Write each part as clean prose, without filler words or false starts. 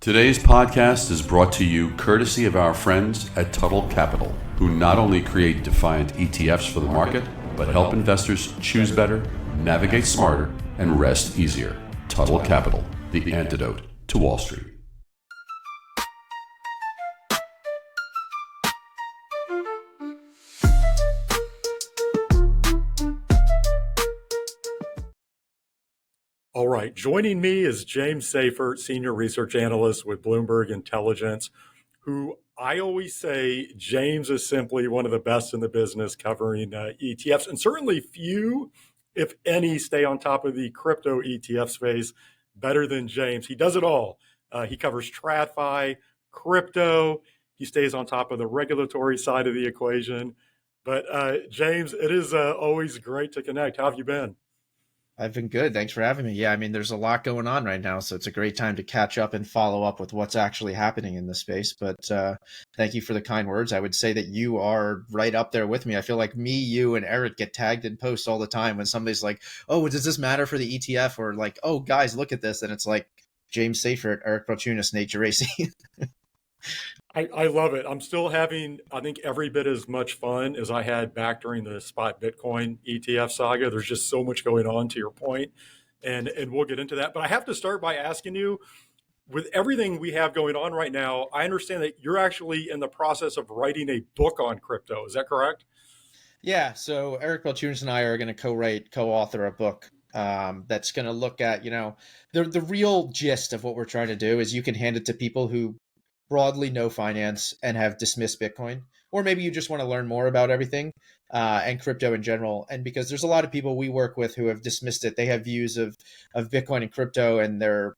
Today's podcast is brought to you courtesy of our friends at Tuttle Capital, who not only create defiant ETFs for the market, but help investors choose better, navigate smarter, and rest easier. Tuttle Capital, the antidote to Wall Street. All right, joining me is James Seyffart, Senior Research Analyst with Bloomberg Intelligence, who I always say James is simply one of the best in the business covering ETFs, and certainly few, if any, stay on top of the crypto ETF space better than James. He does it all. He covers TradFi, crypto. He stays on top of the regulatory side of the equation. But James, it is always great to connect. How have you been? I've been good. Thanks for having me. Yeah, I mean, there's a lot going on right now, so it's a great time to catch up and follow up with what's actually happening in the space. But thank you for the kind words. I would say that you are right up there with me. I feel like me, you, and Eric get tagged in posts all the time when somebody's like, oh, does this matter for the ETF? Or like, oh, guys, look at this. And it's like James Seyffart, Eric Balchunas, Nate Geraci. I love it. I'm still having, I think, every bit as much fun as I had back during the spot Bitcoin ETF saga. There's just so much going on, to your point, and we'll get into that. But I have to start by asking you, with everything we have going on right now, I understand that you're actually in the process of writing a book on crypto. Is that correct? Yeah, so Eric Balchunas and I are going to co-author a book that's going to look at, the real gist of what we're trying to do is you can hand it to people who broadly know finance and have dismissed Bitcoin, or maybe you just want to learn more about everything and crypto in general. And because there's a lot of people we work with who have dismissed it, they have views of Bitcoin and crypto, and their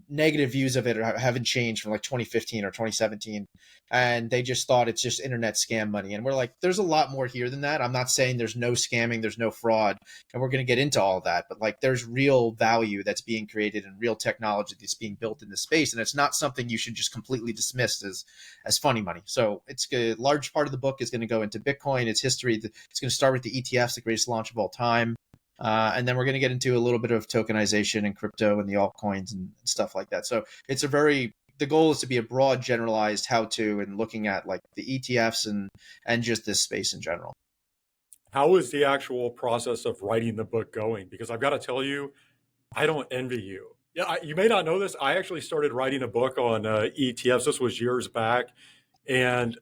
negative views of it haven't changed from like 2015 or 2017. And they just thought it's just internet scam money. And we're like, there's a lot more here than that. I'm not saying there's no scamming, there's no fraud, and we're going to get into all of that. But like, there's real value that's being created and real technology that's being built in the space. And it's not something you should just completely dismiss as funny money. So it's a large part of the book is going to go into Bitcoin, its history. It's going to start with the ETFs, the greatest launch of all time. And then we're going to get into a little bit of tokenization and crypto and the altcoins and stuff like that. So it's the goal is to be a broad, generalized how-to and looking at like the ETFs and just this space in general. How is the actual process of writing the book going? Because I've got to tell you, I don't envy you. Yeah, you may not know this. I actually started writing a book on ETFs. This was years back. And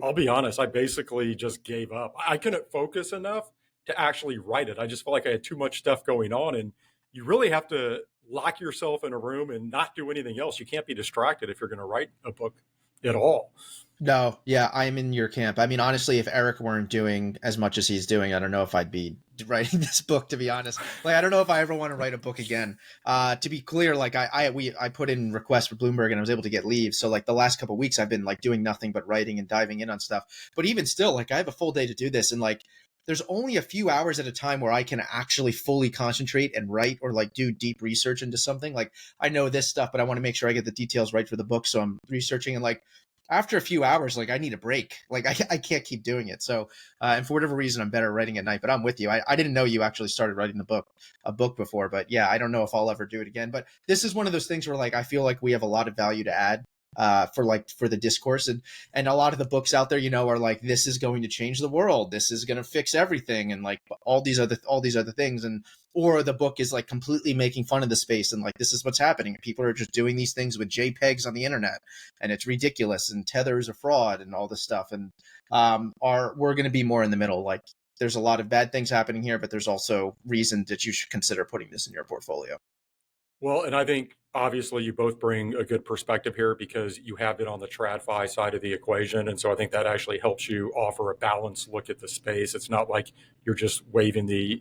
I'll be honest, I basically just gave up. I couldn't focus enough to actually write it. I just felt like I had too much stuff going on. And you really have to lock yourself in a room and not do anything else. You can't be distracted if you're going to write a book at all. No, yeah, I'm in your camp. I mean, honestly, if Eric weren't doing as much as he's doing, I don't know if I'd be writing this book, to be honest. Like, I don't know if I ever want to write a book again. To be clear, like I put in requests for Bloomberg and I was able to get leave. So like the last couple of weeks, I've been like doing nothing but writing and diving in on stuff. But even still, like I have a full day to do this, and like there's only a few hours at a time where I can actually fully concentrate and write or like do deep research into something. Like I know this stuff, but I want to make sure I get the details right for the book. So I'm researching, and like after a few hours, like I need a break. Like I can't keep doing it. So, and for whatever reason, I'm better writing at night, but I'm with you. I didn't know you actually started writing a book before, but yeah, I don't know if I'll ever do it again. But this is one of those things where like, I feel like we have a lot of value to add for the discourse, and a lot of the books out there, are like, this is going to change the world, this is going to fix everything, and like all these other things, or the book is like completely making fun of the space and like, this is what's happening. People are just doing these things with JPEGs on the internet, and it's ridiculous, and Tether is a fraud, and all this stuff. And we're going to be more in the middle. Like, there's a lot of bad things happening here, but there's also reason that you should consider putting this in your portfolio. Well, and I think obviously you both bring a good perspective here because you have it on the TradFi side of the equation. And so I think that actually helps you offer a balanced look at the space. It's not like you're just waving the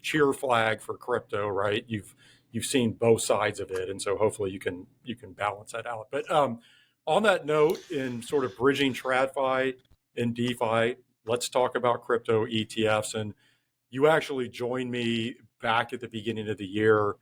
cheer flag for crypto, right? You've seen both sides of it. And so hopefully you can balance that out. But on that note, in sort of bridging TradFi and DeFi, let's talk about crypto ETFs. And you actually joined me back at the beginning of the year.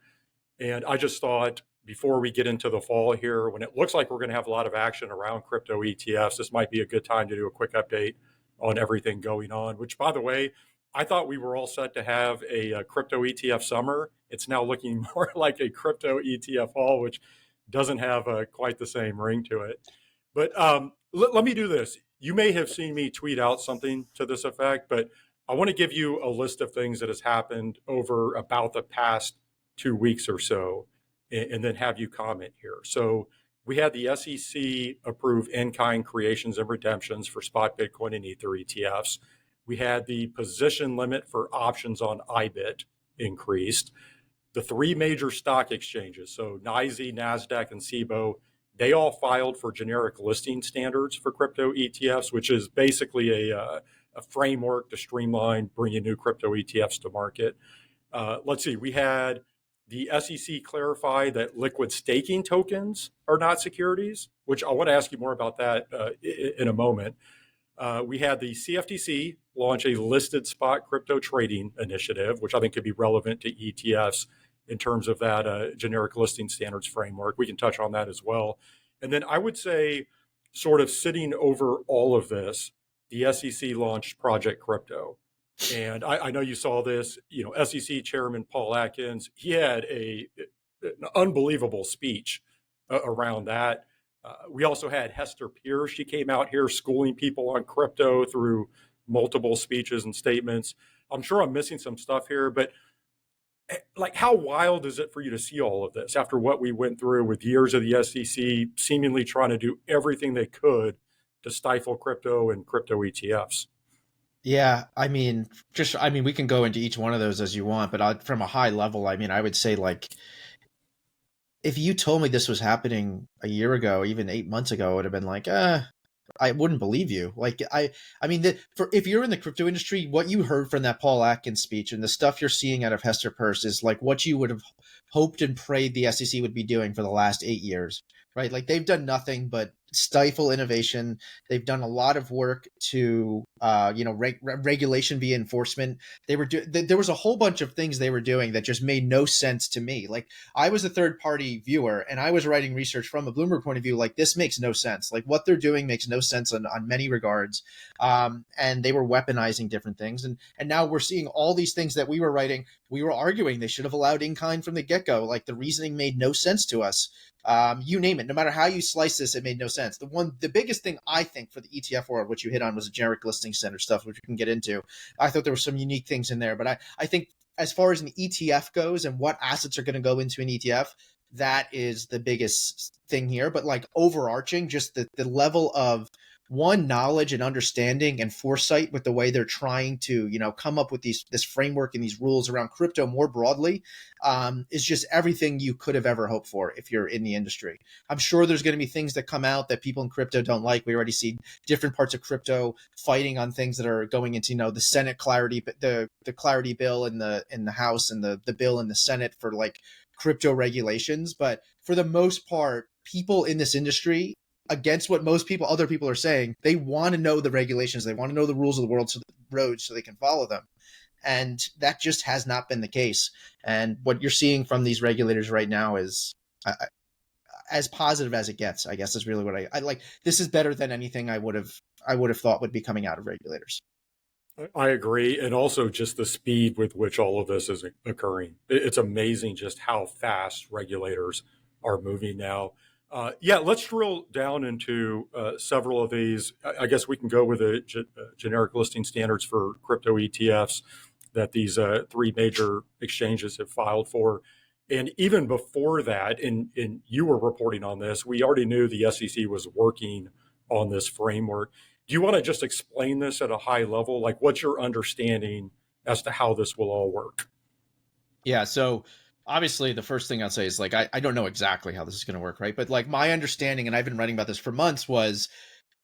And I just thought, before we get into the fall here, when it looks like we're going to have a lot of action around crypto ETFs, this might be a good time to do a quick update on everything going on, which, by the way, I thought we were all set to have a crypto ETF summer. It's now looking more like a crypto ETF fall, which doesn't have quite the same ring to it. But let me do this. You may have seen me tweet out something to this effect, but I want to give you a list of things that has happened over about the past 2 weeks or so, and then have you comment here. So we had the SEC approve in-kind creations and redemptions for spot Bitcoin and Ether ETFs. We had the position limit for options on IBIT increased. The three major stock exchanges, so NYSE, NASDAQ, and CBOE, they all filed for generic listing standards for crypto ETFs, which is basically a framework to streamline bringing new crypto ETFs to market. Let's see, we had the SEC clarify that liquid staking tokens are not securities, which I want to ask you more about that in a moment. We had the CFTC launch a listed spot crypto trading initiative, which I think could be relevant to ETFs in terms of that generic listing standards framework. We can touch on that as well. And then I would say, sort of sitting over all of this, the SEC launched Project Crypto. And I know you saw this, SEC Chairman Paul Atkins, he had an unbelievable speech around that. We also had Hester Pierce. She came out here schooling people on crypto through multiple speeches and statements. I'm sure I'm missing some stuff here, but like, how wild is it for you to see all of this after what we went through with years of the SEC seemingly trying to do everything they could to stifle crypto and crypto ETFs? Yeah, we can go into each one of those as you want, but from a high level, I would say, like, if you told me this was happening a year ago, even 8 months ago, I would have been like, I wouldn't believe you. Like, if you're in the crypto industry, what you heard from that Paul Atkins speech and the stuff you're seeing out of Hester Peirce is like what you would have hoped and prayed the SEC would be doing for the last 8 years, right? Like, they've done nothing but stifle innovation. They've done a lot of work to, regulation via enforcement. There was a whole bunch of things they were doing that just made no sense to me. Like, I was a third party viewer and I was writing research from a Bloomberg point of view. Like, this makes no sense. Like, what they're doing makes no sense on many regards. And they were weaponizing different things. And now we're seeing all these things that we were writing. We were arguing they should have allowed in-kind from the get-go. Like, the reasoning made no sense to us. You name it, no matter how you slice this, it made no sense. The biggest thing I think for the ETF world, which you hit on, was a generic listing center stuff, which we can get into. I thought there were some unique things in there, but I think as far as an ETF goes and what assets are going to go into an ETF, that is the biggest thing here. But like, overarching, just the level of knowledge and understanding and foresight with the way they're trying to, come up with this framework and these rules around crypto more broadly, is just everything you could have ever hoped for if you're in the industry. I'm sure there's going to be things that come out that people in crypto don't like. We already see different parts of crypto fighting on things that are going into, the Senate clarity, the clarity bill in the House, and the bill in the Senate for like crypto regulations. But for the most part, people in this industry, against what other people are saying, they want to know the regulations. They want to know the rules of the road so they can follow them. And that just has not been the case. And what you're seeing from these regulators right now is as positive as it gets, I guess, is really what I like. This is better than anything I would have thought would be coming out of regulators. I agree. And also just the speed with which all of this is occurring. It's amazing just how fast regulators are moving now. Let's drill down into several of these. I guess we can go with the generic listing standards for crypto ETFs that these three major exchanges have filed for. And even before that, and you were reporting on this, we already knew the SEC was working on this framework. Do you want to just explain this at a high level? Like, what's your understanding as to how this will all work? Yeah, so obviously the first thing I'll say is, like, I don't know exactly how this is going to work, right? But like, my understanding, and I've been writing about this for months, was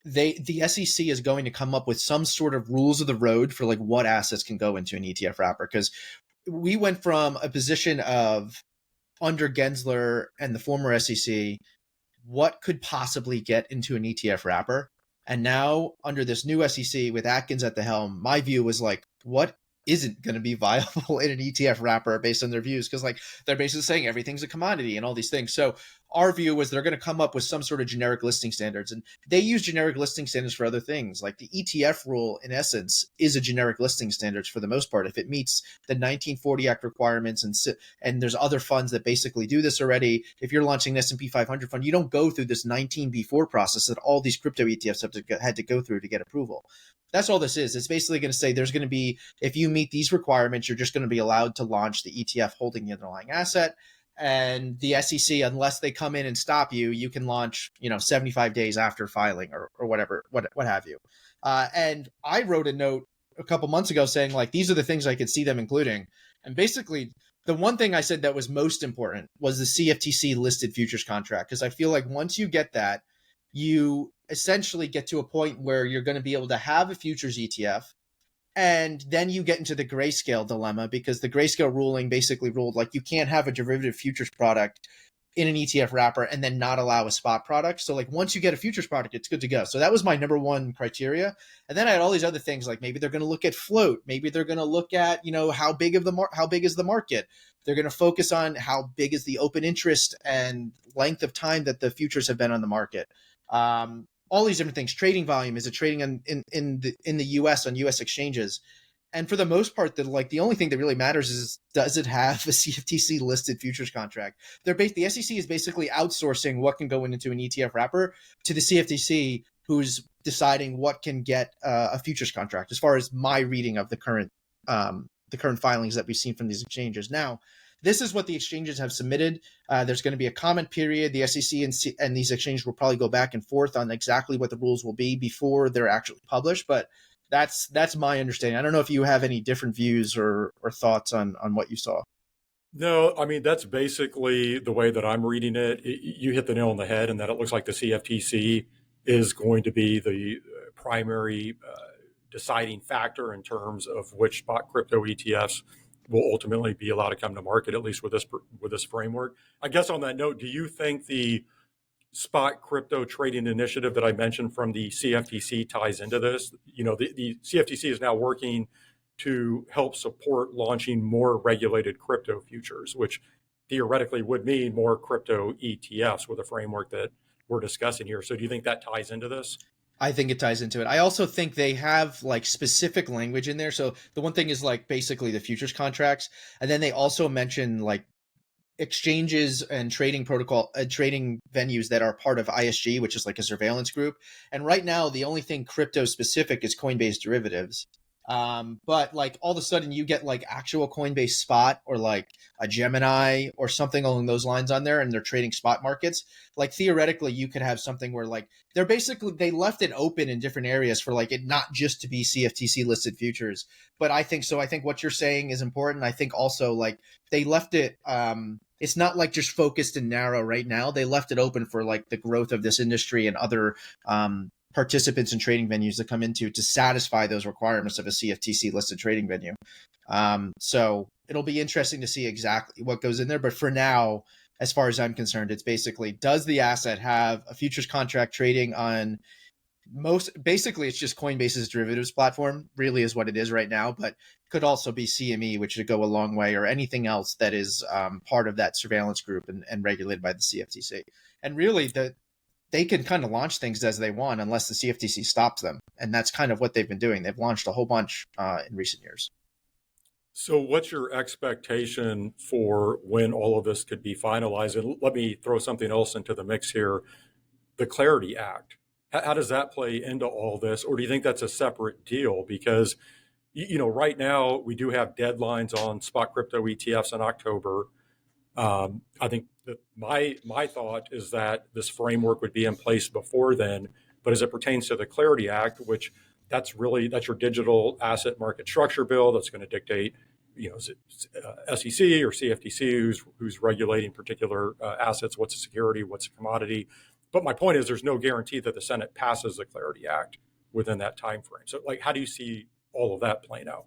the SEC is going to come up with some sort of rules of the road for like what assets can go into an ETF wrapper. Because we went from a position of, under Gensler and the former SEC, what could possibly get into an ETF wrapper? And now under this new SEC with Atkins at the helm, my view was like, what isn't going to be viable in an ETF wrapper based on their views? Because like, they're basically saying everything's a commodity and all these things. So our view was they're going to come up with some sort of generic listing standards. And they use generic listing standards for other things. Like the ETF rule, in essence, is a generic listing standards for the most part. If it meets the 1940 Act requirements, and there's other funds that basically do this already. If you're launching an S&P 500 fund, you don't go through this 19B4 process that all these crypto ETFs had to go through to get approval. That's all this is. It's basically going to say there's going to be, if you meet these requirements, you're just going to be allowed to launch the ETF holding the underlying asset. And the SEC, unless they come in and stop you, you can launch, 75 days after filing or whatever, what have you. And I wrote a note a couple months ago saying, like, these are the things I could see them including. And basically, the one thing I said that was most important was the CFTC listed futures contract, because I feel like once you get that, you essentially get to a point where you're going to be able to have a futures ETF. And then you get into the Grayscale dilemma, because the Grayscale ruling basically ruled like you can't have a derivative futures product in an ETF wrapper and then not allow a spot product. So like once you get a futures product, it's good to go. So that was my number one criteria. And then I had all these other things, like maybe they're going to look at float. Maybe they're going to look at, how big is the market? They're going to focus on how big is the open interest and length of time that the futures have been on the market. All these different things. Trading volume, is it trading in the US on US exchanges? And for the most part, the only thing that really matters is, does it have a CFTC listed futures contract? The SEC is basically outsourcing what can go into an ETF wrapper to the CFTC, who's deciding what can get a futures contract, as far as my reading of the current filings that we've seen from these exchanges. Now, this is what the exchanges have submitted. There's going to be a comment period. The SEC and these exchanges will probably go back and forth on exactly what the rules will be before they're actually published. But that's my understanding. I don't know if you have any different views or thoughts on what you saw. No, I mean, that's basically the way that I'm reading it. You hit the nail on the head, and that it looks like the CFTC is going to be the primary deciding factor in terms of which spot crypto ETFs will ultimately be allowed to come to market, at least with this framework. I guess on that note, do you think the spot crypto trading initiative that I mentioned from the CFTC ties into this? The CFTC is now working to help support launching more regulated crypto futures, which theoretically would mean more crypto ETFs with a framework that we're discussing here. So do you think that ties into this? I think it ties into it. I also think they have like specific language in there. So the one thing is like basically the futures contracts. And then they also mention like exchanges and trading trading venues that are part of ISG, which is like a surveillance group. And right now, the only thing crypto specific is Coinbase derivatives. But like all of a sudden you get like actual Coinbase spot or like a Gemini or something along those lines on there, and they're trading spot markets. Like theoretically you could have something where like they left it open in different areas for like it not just to be CFTC listed futures. But I think what you're saying is important. I think also like they left it, it's not like just focused and narrow right now. They left it open for like the growth of this industry and other, participants and trading venues that come into to satisfy those requirements of a CFTC listed trading venue. So it'll be interesting to see exactly what goes in there. But for now, as far as I'm concerned, it's basically, does the asset have a futures contract trading on basically it's just Coinbase's derivatives platform, really is what it is right now, but could also be CME, which would go a long way, or anything else that is part of that surveillance group and regulated by the CFTC. And really they can kind of launch things as they want unless the CFTC stops them. And that's kind of what they've been doing. They've launched a whole bunch in recent years. So what's your expectation for when all of this could be finalized? And let me throw something else into the mix here. The Clarity Act. How does that play into all this? Or do you think that's a separate deal? Because, right now we do have deadlines on spot crypto ETFs in October. I think that my thought is that this framework would be in place before then. But as it pertains to the Clarity Act, which that's your digital asset market structure bill that's going to dictate, is it SEC or CFTC who's regulating particular assets? What's a security? What's a commodity? But my point is, there's no guarantee that the Senate passes the Clarity Act within that time frame. So, like, how do you see all of that playing out?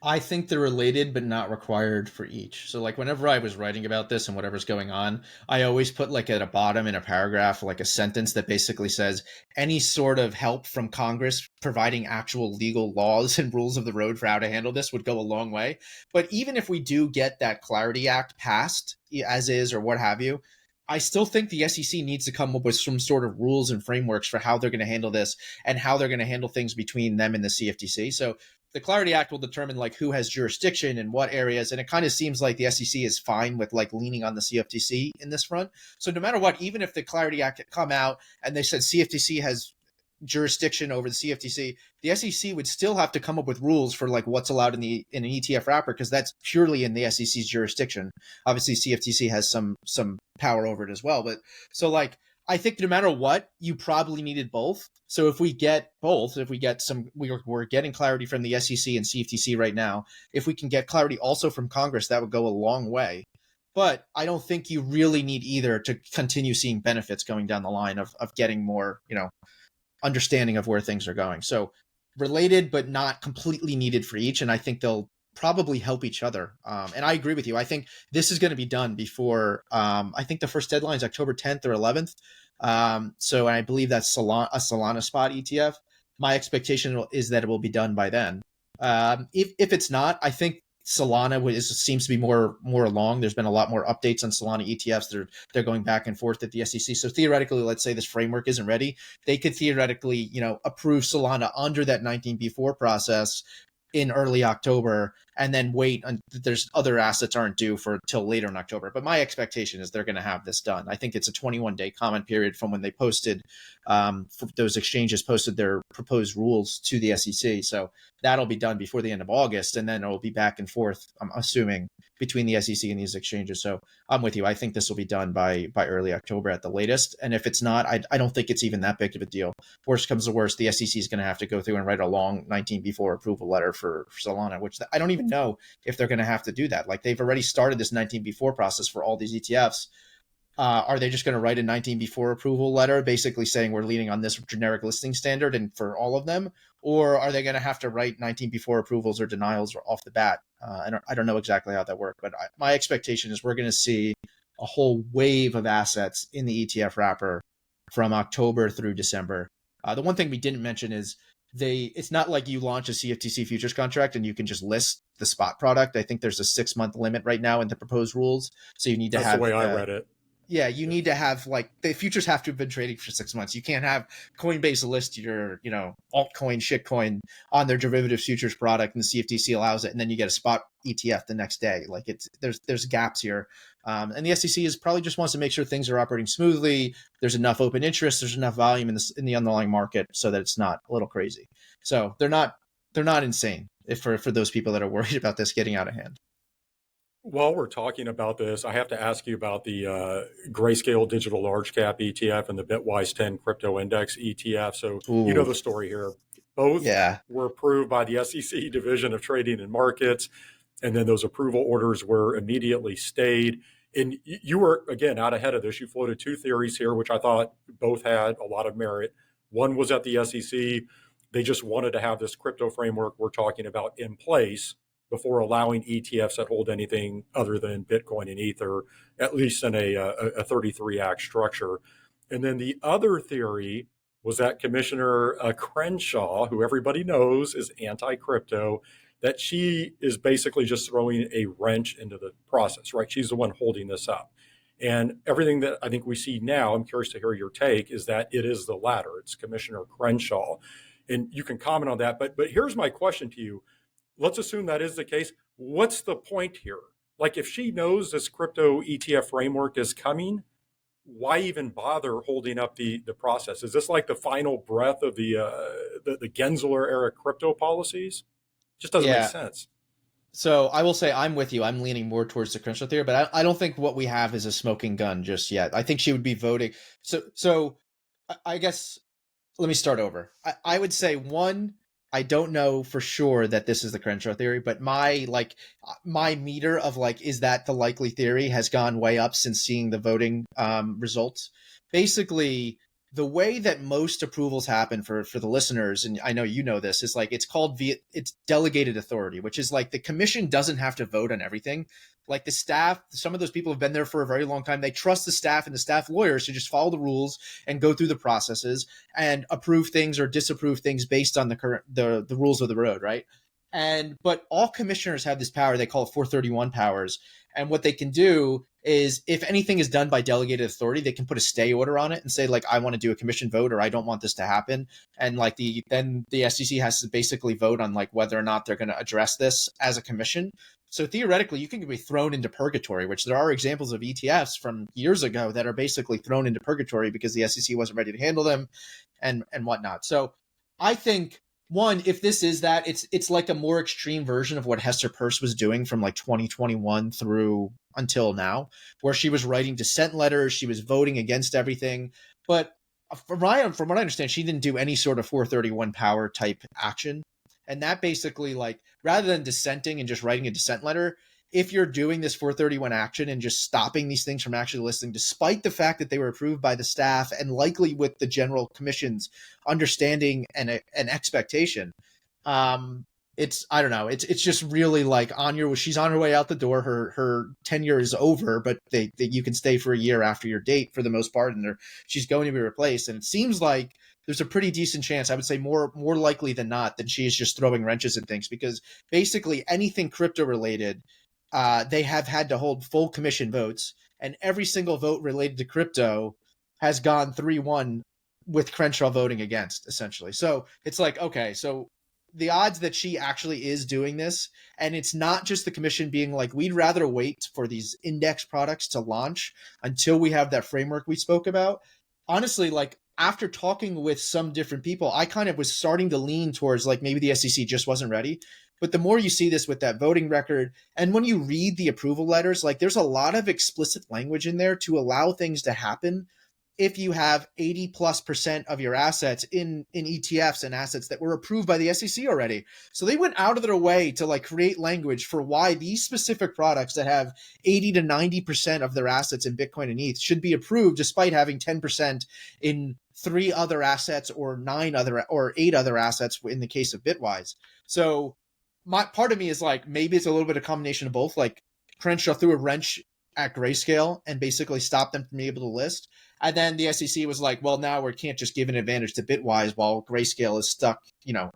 I think they're related, but not required for each. So like whenever I was writing about this and whatever's going on, I always put like at a bottom in a paragraph, like a sentence that basically says any sort of help from Congress providing actual legal laws and rules of the road for how to handle this would go a long way. But even if we do get that Clarity Act passed as is or what have you, I still think the SEC needs to come up with some sort of rules and frameworks for how they're going to handle this and how they're going to handle things between them and the CFTC. So the Clarity Act will determine like who has jurisdiction in what areas. And it kind of seems like the SEC is fine with like leaning on the CFTC in this front. So no matter what, even if the Clarity Act had come out and they said CFTC has jurisdiction over the CFTC, the SEC would still have to come up with rules for like what's allowed in an ETF wrapper, because that's purely in the SEC's jurisdiction. Obviously, CFTC has some power over it as well. But so like I think no matter what, you probably needed both. So if we get both, if we get we're getting clarity from the SEC and CFTC right now. If we can get clarity also from Congress, that would go a long way. But I don't think you really need either to continue seeing benefits going down the line of getting more, understanding of where things are going. So related, but not completely needed for each. And I think they'll probably help each other. And I agree with you. I think this is going to be done before, I think the first deadline is October 10th or 11th. So I believe that's a Solana spot ETF. My expectation is that it will be done by then. If it's not, I think Solana seems to be more along. There's been a lot more updates on Solana ETFs. They're going back and forth at the SEC. So theoretically, let's say this framework isn't ready, they could theoretically, approve Solana under that 19B4 process in early October, and then wait until there's other assets aren't due till later in October. But my expectation is they're going to have this done. I think it's a 21-day comment period from when they posted, those exchanges posted their proposed rules to the SEC. So that'll be done before the end of August, and then it'll be back and forth, I'm assuming, between the SEC and these exchanges. So I'm with you. I think this will be done by early October at the latest. And if it's not, I don't think it's even that big of a deal. Worst comes to worst, the SEC is going to have to go through and write a long 19B4 approval letter for Solana, which I don't even know if they're going to have to do that. Like, they've already started this 19B4 process for all these ETFs. Are they just going to write a 19B4 approval letter basically saying we're leaning on this generic listing standard and for all of them? Or are they going to have to write 19B4 approvals or denials off the bat? I don't know exactly how that works, but my expectation is we're going to see a whole wave of assets in the ETF wrapper from October through December. The one thing we didn't mention is it's not like you launch a CFTC futures contract and you can just list the spot product. I think there's a 6-month limit right now in the proposed rules. So you need to That's have the way I read it. Yeah, you need to have, like, the futures have to have been trading for 6 months. You can't have Coinbase list your, altcoin, shitcoin on their derivatives futures product, and the CFTC allows it, and then you get a spot ETF the next day. Like, there's gaps here. And the SEC probably just wants to make sure things are operating smoothly. There's enough open interest. There's enough volume in the underlying market so that it's not a little crazy. So they're not insane for those people that are worried about this getting out of hand. While we're talking about this, I have to ask you about the Grayscale Digital Large Cap ETF and the Bitwise 10 Crypto Index ETF. So you know the story here. Both were approved by the SEC Division of Trading and Markets, and then those approval orders were immediately stayed. And you were, again, out ahead of this. You floated two theories here, which I thought both had a lot of merit. One was at the SEC. They just wanted to have this crypto framework we're talking about in place before allowing ETFs that hold anything other than Bitcoin and Ether, at least in a 33 Act structure. And then the other theory was that Commissioner Crenshaw, who everybody knows is anti-crypto, that she is basically just throwing a wrench into the process, right? She's the one holding this up. And everything that I think we see now, I'm curious to hear your take, is that it is the latter. It's Commissioner Crenshaw. And you can comment on that. But here's my question to you. Let's assume that is the case. What's the point here? Like, if she knows this crypto ETF framework is coming, why even bother holding up the process? Is this like the final breath of the Gensler era crypto policies? Just doesn't make sense. So I will say I'm with you. I'm leaning more towards the Crenshaw theory, but I don't think what we have is a smoking gun just yet. I think she would be voting. So I guess let me start over. I would say, one, I don't know for sure that this is the Crenshaw theory, but my meter of is that the likely theory has gone way up since seeing the voting results. Basically, the way that most approvals happen for the listeners, and I know you know this, is it's delegated authority, which is the commission doesn't have to vote on everything. Like, the staff, some of those people have been there for a very long time. They trust the staff and the staff lawyers to just follow the rules and go through the processes and approve things or disapprove things based on the rules of the road, right? But all commissioners have this power. They call it 431 powers. And what they can do is if anything is done by delegated authority, they can put a stay order on it and say like, I want to do a commission vote, or I don't want this to happen. And like then the SEC has to basically vote on like whether or not they're going to address this as a commission. So theoretically, you can be thrown into purgatory, which there are examples of ETFs from years ago that are basically thrown into purgatory because the SEC wasn't ready to handle them and whatnot. So I think, one, if this is that, it's like a more extreme version of what Hester Peirce was doing from like 2021 through until now, where she was writing dissent letters, she was voting against everything. But from what I understand, she didn't do any sort of 431 power type action. And that basically, like, rather than dissenting and just writing a dissent letter, if you're doing this 431 action and just stopping these things from actually listing, despite the fact that they were approved by the staff and likely with the general commission's understanding and expectation, it's, I don't know, it's just really like she's on her way out the door. Her tenure is over, but you can stay for a year after your date for the most part, and she's going to be replaced. And it seems like there's a pretty decent chance, I would say more likely than not, that she is just throwing wrenches in things, because basically anything crypto related, they have had to hold full commission votes, and every single vote related to crypto has gone 3-1 with Crenshaw voting against, essentially. So it's like, okay, so the odds that she actually is doing this, and it's not just the commission being like, we'd rather wait for these index products to launch until we have that framework we spoke about. Honestly, like, after talking with some different people, I kind of was starting to lean towards like maybe the SEC just wasn't ready. But the more you see this with that voting record, and when you read the approval letters, like there's a lot of explicit language in there to allow things to happen if you have 80+% of your assets in ETFs and assets that were approved by the SEC already. So they went out of their way to like create language for why these specific products that have 80 to 90% of their assets in Bitcoin and ETH should be approved, despite having 10% in 3 other assets or 8 other assets in the case of Bitwise. So my part of me is like, maybe it's a little bit of combination of both. Like Crenshaw threw a wrench at Grayscale and basically stopped them from being able to list. And then the SEC was like, well, now we can't just give an advantage to Bitwise while Grayscale is stuck,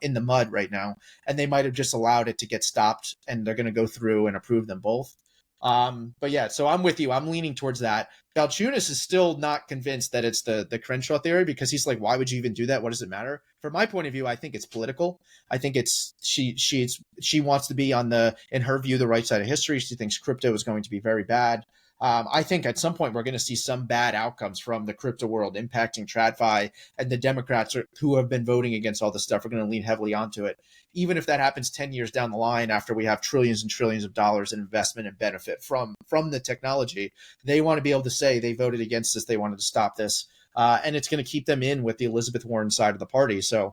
in the mud right now. And they might have just allowed it to get stopped, and they're going to go through and approve them both. But yeah, so I'm with you. I'm leaning towards that. Balchunas is still not convinced that it's the Crenshaw theory, because he's like, why would you even do that? What does it matter? From my point of view, I think it's political. I think it's she wants to be on in her view, the right side of history. She thinks crypto is going to be very bad. I think at some point we're going to see some bad outcomes from the crypto world impacting TradFi, and the Democrats who have been voting against all this stuff are going to lean heavily onto it. Even if that happens 10 years down the line, after we have trillions and trillions of dollars in investment and benefit from the technology, they want to be able to say they voted against this, they wanted to stop this, and it's going to keep them in with the Elizabeth Warren side of the party. So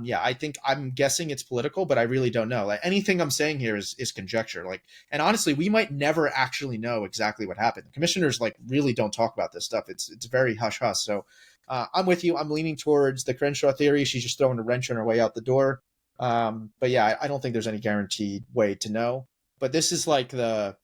yeah, I'm guessing it's political, but I really don't know. Like, anything I'm saying here is conjecture. Like, and honestly, we might never actually know exactly what happened. Commissioners like really don't talk about this stuff. It's very hush hush. So I'm with you. I'm leaning towards the Crenshaw theory. She's just throwing a wrench on her way out the door. But yeah, I don't think there's any guaranteed way to know. But this is like the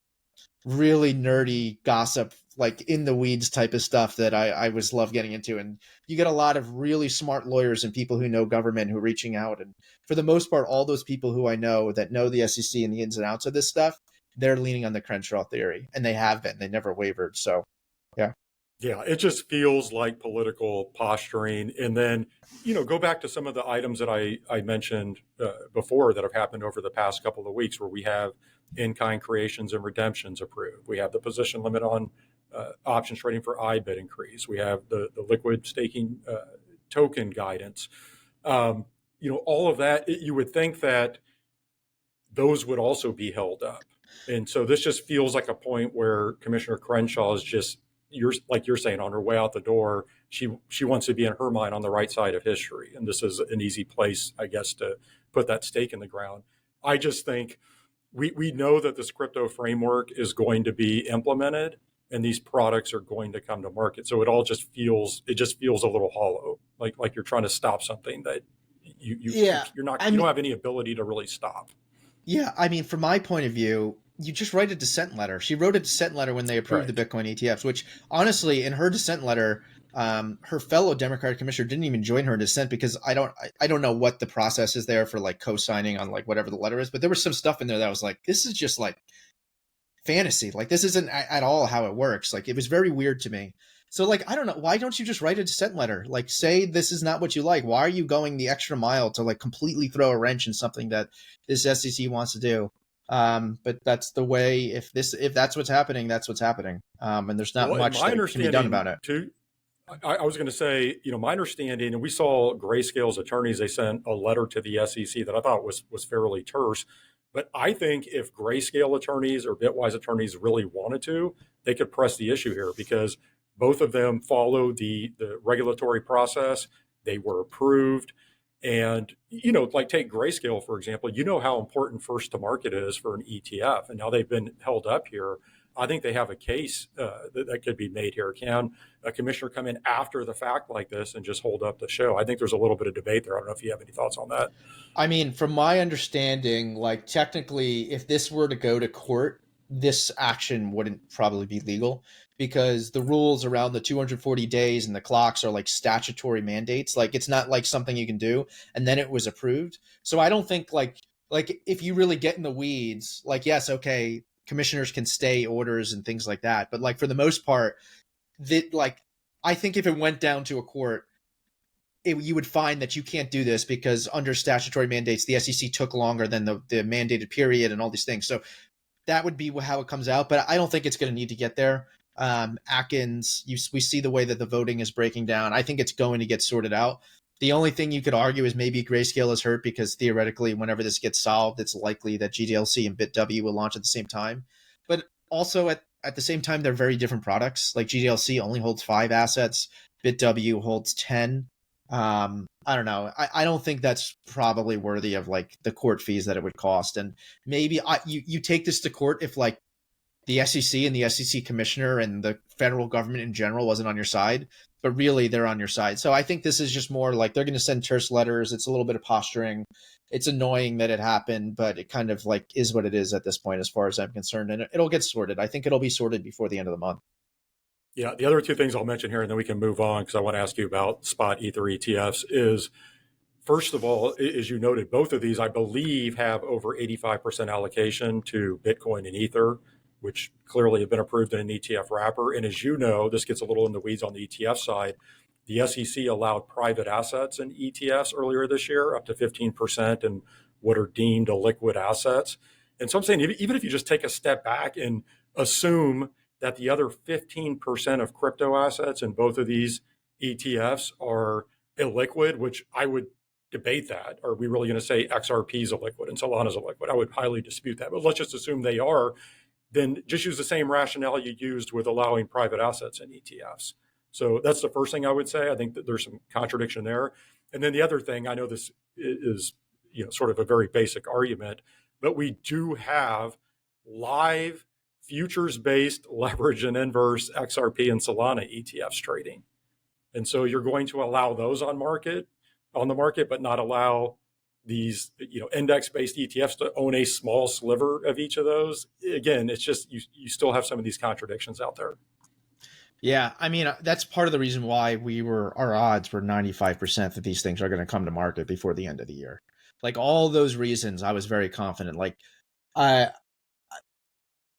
really nerdy gossip, like in the weeds type of stuff that I always love getting into. And you get a lot of really smart lawyers and people who know government who are reaching out. And for the most part, all those people who I know that know the SEC and the ins and outs of this stuff, they're leaning on the Crenshaw theory, and they have been. They never wavered. So, yeah. Yeah, it just feels like political posturing. And then, go back to some of the items that I mentioned before that have happened over the past couple of weeks, where we have in-kind creations and redemptions approved. We have the position limit on options trading for IBIT increase. We have the liquid staking token guidance. All of that, you would think that those would also be held up. And so this just feels like a point where Commissioner Crenshaw is just, like you're saying, on her way out the door. She wants to be, in her mind, on the right side of history. And this is an easy place, I guess, to put that stake in the ground. I just think we know that this crypto framework is going to be implemented, and these products are going to come to market. So it just feels a little hollow, like you're trying to stop something that you don't have any ability to really stop. Yeah, I mean, from my point of view, you just write a dissent letter. She wrote a dissent letter when they approved the Bitcoin ETFs, which honestly, in her dissent letter, her fellow Democratic commissioner didn't even join her in dissent, because I don't know what the process is there for like co-signing on like whatever the letter is, but there was some stuff in there that was like, this is just like fantasy. Like this isn't at all how it works. Like it was very weird to me. So like, I don't know. Why don't you just write a dissent letter? Like say this is not what you like. Why are you going the extra mile to like completely throw a wrench in something that this SEC wants to do? But that's the way, if that's what's happening, that's what's happening. And there's not Well, much my that can be done about understanding it. too, I was going to say, my understanding, and we saw Grayscale's attorneys, they sent a letter to the SEC that I thought was fairly terse. But I think if Grayscale attorneys or Bitwise attorneys really wanted to, they could press the issue here because both of them followed the regulatory process. They were approved. And, like take Grayscale, for example, how important first to market is for an ETF. And now they've been held up here. I think they have a case that could be made here. Can a commissioner come in after the fact like this and just hold up the show? I think there's a little bit of debate there. I don't know if you have any thoughts on that. I mean, from my understanding, like technically, if this were to go to court, this action wouldn't probably be legal because the rules around the 240 days and the clocks are like statutory mandates. Like it's not like something you can do and then it was approved. So I don't think like if you really get in the weeds, like yes, okay, commissioners can stay orders and things like that, but like for the most part, that like I think if it went down to a court, you would find that you can't do this because under statutory mandates, the SEC took longer than the mandated period and all these things. So that would be how it comes out, but I don't think it's going to need to get there. Atkins, we see the way that the voting is breaking down. I think it's going to get sorted out. The only thing you could argue is maybe Grayscale is hurt because theoretically, whenever this gets solved, it's likely that GDLC and BitW will launch at the same time. But also at the same time, they're very different products. Like GDLC only holds 5 assets, BitW holds 10. I don't know. I don't think that's probably worthy of like the court fees that it would cost. And maybe you take this to court if like the SEC and the SEC commissioner and the federal government in general wasn't on your side, but really they're on your side. So I think this is just more like they're going to send terse letters. It's a little bit of posturing. It's annoying that it happened, but it kind of like is what it is at this point, as far as I'm concerned. And it'll get sorted. I think it'll be sorted before the end of the month. Yeah, the other two things I'll mention here, and then we can move on because I want to ask you about spot Ether ETFs is, first of all, as you noted, both of these, I believe, have over 85% allocation to Bitcoin and Ether, which clearly have been approved in an ETF wrapper. And as you know, this gets a little in the weeds on the ETF side. The SEC allowed private assets in ETFs earlier this year, up to 15% in what are deemed illiquid assets. And so I'm saying, even if you just take a step back and assume that the other 15% of crypto assets in both of these ETFs are illiquid, which I would debate that. Are we really going to say XRP is illiquid and Solana is illiquid? I would highly dispute that. But let's just assume they are. Then just use the same rationale you used with allowing private assets in ETFs. So that's the first thing I would say. I think that there's some contradiction there. And then the other thing, I know this is sort of a very basic argument, but we do have live futures-based leverage and inverse XRP and Solana ETFs trading. And so you're going to allow those on the market, but not allow these index-based ETFs to own a small sliver of each of those. Again, it's just you still have some of these contradictions out there. Yeah, I mean, that's part of the reason why our odds were 95% that these things are going to come to market before the end of the year. Like all those reasons, I was very confident. Like,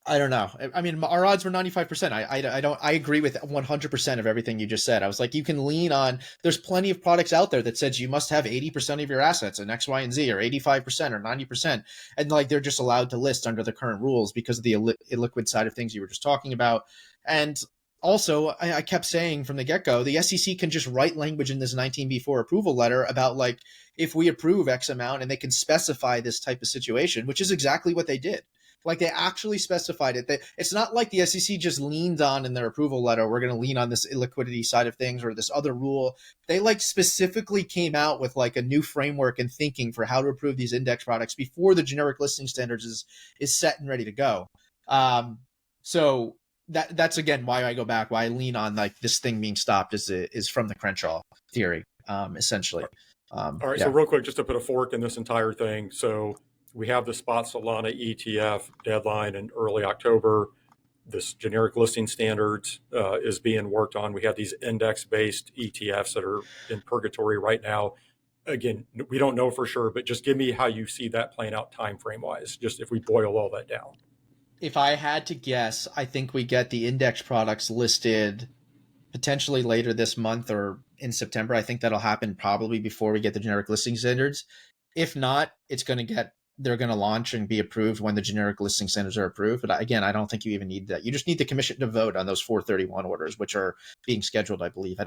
I don't know. I mean, our odds were 95%. I agree with 100% of everything you just said. I was like, you can lean on, there's plenty of products out there that says you must have 80% of your assets in X, Y, and Z, or 85% or 90%. And like, they're just allowed to list under the current rules because of the illiquid side of things you were just talking about. And also, I kept saying from the get-go, the SEC can just write language in this 19B4 approval letter about like, if we approve X amount, and they can specify this type of situation, which is exactly what they did. Like they actually specified it. It's not like the SEC just leaned on in their approval letter, we're going to lean on this illiquidity side of things or this other rule. They like specifically came out with like a new framework and thinking for how to approve these index products before the generic listing standards is set and ready to go. So that's again why I go back, why I lean on like this thing being stopped is from the Crenshaw theory, essentially. All right. Yeah. So real quick, just to put a fork in this entire thing. So we have the spot Solana ETF deadline in early October. This generic listing standards is being worked on. We have these index-based ETFs that are in purgatory right now. Again, we don't know for sure, but just give me how you see that playing out time frame wise, just if we boil all that down. If I had to guess, I think we get the index products listed potentially later this month or in September. I think that'll happen probably before we get the generic listing standards. If not, they're going to launch and be approved when the generic listing standards are approved. But again, I don't think you even need that. You just need the commission to vote on those 431 orders, which are being scheduled, I believe.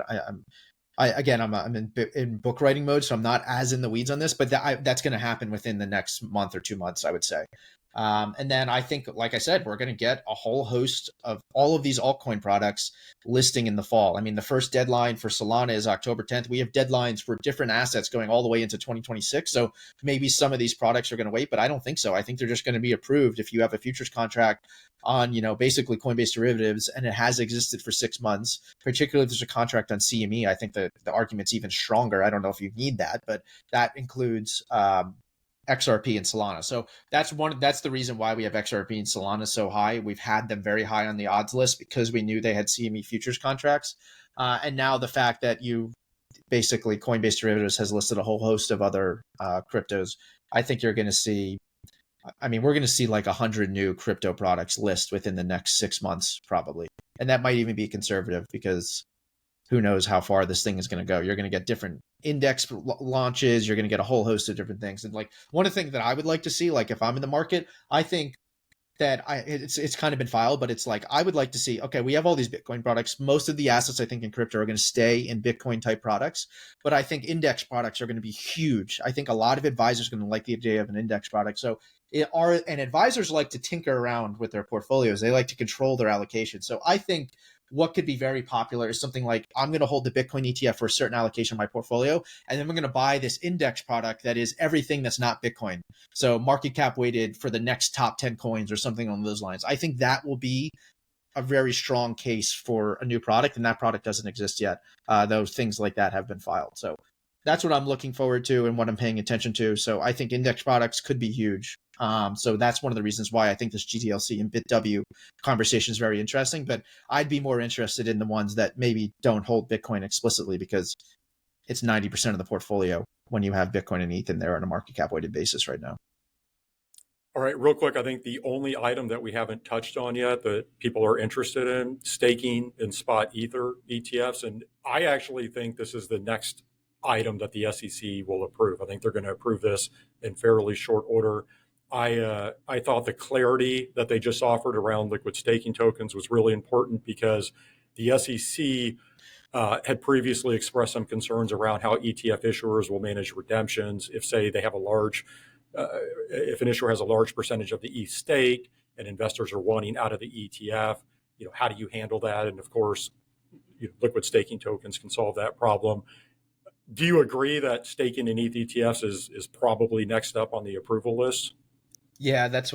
I'm in book writing mode, so I'm not as in the weeds on this, but that's going to happen within the next month or 2 months, I would say. And then I think, like I said, we're going to get a whole host of all of these altcoin products listing in the fall. I mean, the first deadline for Solana is October 10th. We have deadlines for different assets going all the way into 2026. So maybe some of these products are going to wait, but I don't think so. I think they're just going to be approved if you have a futures contract on, basically Coinbase derivatives, and it has existed for 6 months, particularly if there's a contract on CME. I think the argument's even stronger. I don't know if you need that, but that includes XRP and Solana. So that's the reason why we have XRP and Solana so high. We've had them very high on the odds list because we knew they had CME futures contracts. And now the fact that basically Coinbase derivatives has listed a whole host of other cryptos, I think we're going to see like 100 new crypto products list within the next 6 months, probably. And that might even be conservative because who knows how far this thing is going to go. You're going to get different index launches. You're going to get a whole host of different things. And like one of the things that I would like to see, like if I'm in the market, I think that it's kind of been filed, but it's like, I would like to see, okay, we have all these Bitcoin products. Most of the assets I think in crypto are going to stay in Bitcoin type products, but I think index products are going to be huge. I think a lot of advisors are going to like the idea of an index product. So and advisors like to tinker around with their portfolios. They like to control their allocation. So I think what could be very popular is something like, I'm going to hold the Bitcoin ETF for a certain allocation of my portfolio, and then I'm going to buy this index product that is everything that's not Bitcoin. So market cap weighted for the next top 10 coins or something along those lines. I think that will be a very strong case for a new product, and that product doesn't exist yet. Those things like that have been filed. So that's what I'm looking forward to and what I'm paying attention to. So I think index products could be huge. So that's one of the reasons why I think this GTLC and BitW conversation is very interesting. But I'd be more interested in the ones that maybe don't hold Bitcoin explicitly, because it's 90% of the portfolio when you have Bitcoin and ETH in there on a market cap weighted basis right now. All right, real quick, I think the only item that we haven't touched on yet that people are interested in, staking and spot Ether ETFs. And I actually think this is the next item that the SEC will approve. I think they're going to approve this in fairly short order. I thought the clarity that they just offered around liquid staking tokens was really important, because the SEC had previously expressed some concerns around how ETF issuers will manage redemptions if, say, they have if an issuer has a large percentage of the ETH stake and investors are wanting out of the ETF. How do you handle that? And of course, liquid staking tokens can solve that problem. Do you agree that staking in ETH ETFs is probably next up on the approval list? Yeah, that's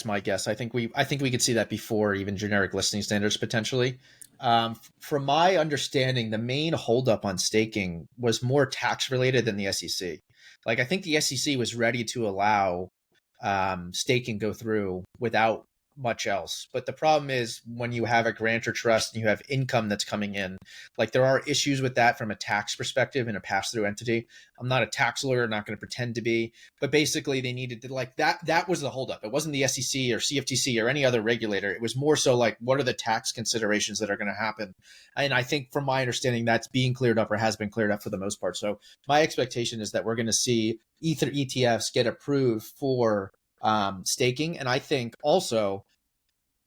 my guess. I think we could see that before even generic listing standards potentially. From my understanding, the main holdup on staking was more tax related than the SEC. Like, I think the SEC was ready to allow staking go through without much else. But the problem is when you have a grantor trust and you have income that's coming in, like there are issues with that from a tax perspective in a pass-through entity. I'm not a tax lawyer, not going to pretend to be, but basically they needed to, like, that was the holdup. It wasn't the SEC or CFTC or any other regulator. It was more so like, what are the tax considerations that are going to happen? And I think from my understanding, that's being cleared up or has been cleared up for the most part. So my expectation is that we're going to see Ether ETFs get approved for staking. And I think also,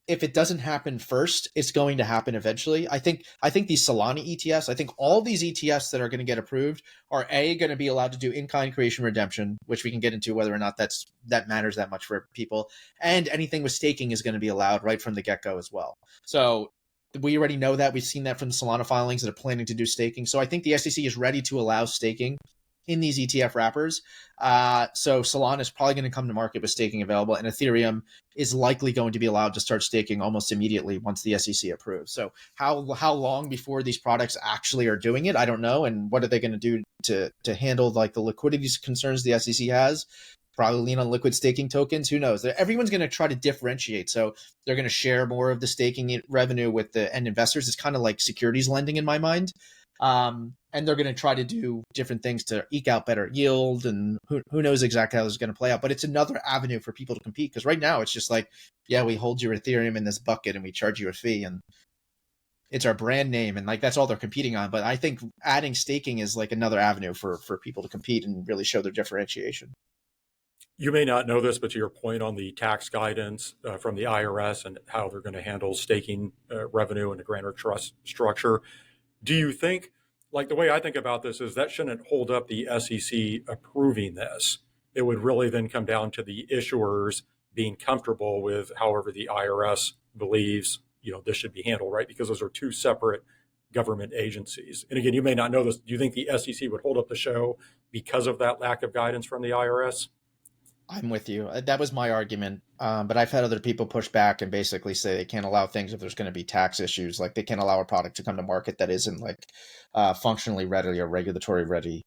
if it doesn't happen first, it's going to happen eventually. I think these Solana ETFs, I think all these ETFs that are going to get approved are going to be allowed to do in-kind creation redemption, which we can get into whether or not that matters that much for people. And anything with staking is going to be allowed right from the get-go as well. So we already know that. We've seen that from the Solana filings that are planning to do staking. So I think the SEC is ready to allow staking in these ETF wrappers. So Solana is probably going to come to market with staking available, and Ethereum is likely going to be allowed to start staking almost immediately once the SEC approves. So how long before these products actually are doing it, I don't know. And what are they going to do to handle like the liquidity concerns the SEC has? Probably lean on liquid staking tokens. Who knows? Everyone's going to try to differentiate. So they're going to share more of the staking revenue with the end investors. It's kind of like securities lending in my mind. And they're going to try to do different things to eke out better yield, and who knows exactly how this is going to play out. But it's another avenue for people to compete, because right now it's just like, yeah, we hold your Ethereum in this bucket and we charge you a fee, and it's our brand name, and like that's all they're competing on. But I think adding staking is like another avenue for people to compete and really show their differentiation. You may not know this, but to your point on the tax guidance from the IRS and how they're going to handle staking revenue in the grantor trust structure, do you think, like the way I think about this is that shouldn't hold up the SEC approving this? It would really then come down to the issuers being comfortable with however the IRS believes, this should be handled, right? Because those are two separate government agencies. And again, you may not know this. Do you think the SEC would hold up the show because of that lack of guidance from the IRS? I'm with you. That was my argument. But I've had other people push back and basically say they can't allow things if there's going to be tax issues. Like they can't allow a product to come to market that isn't like functionally ready or regulatory ready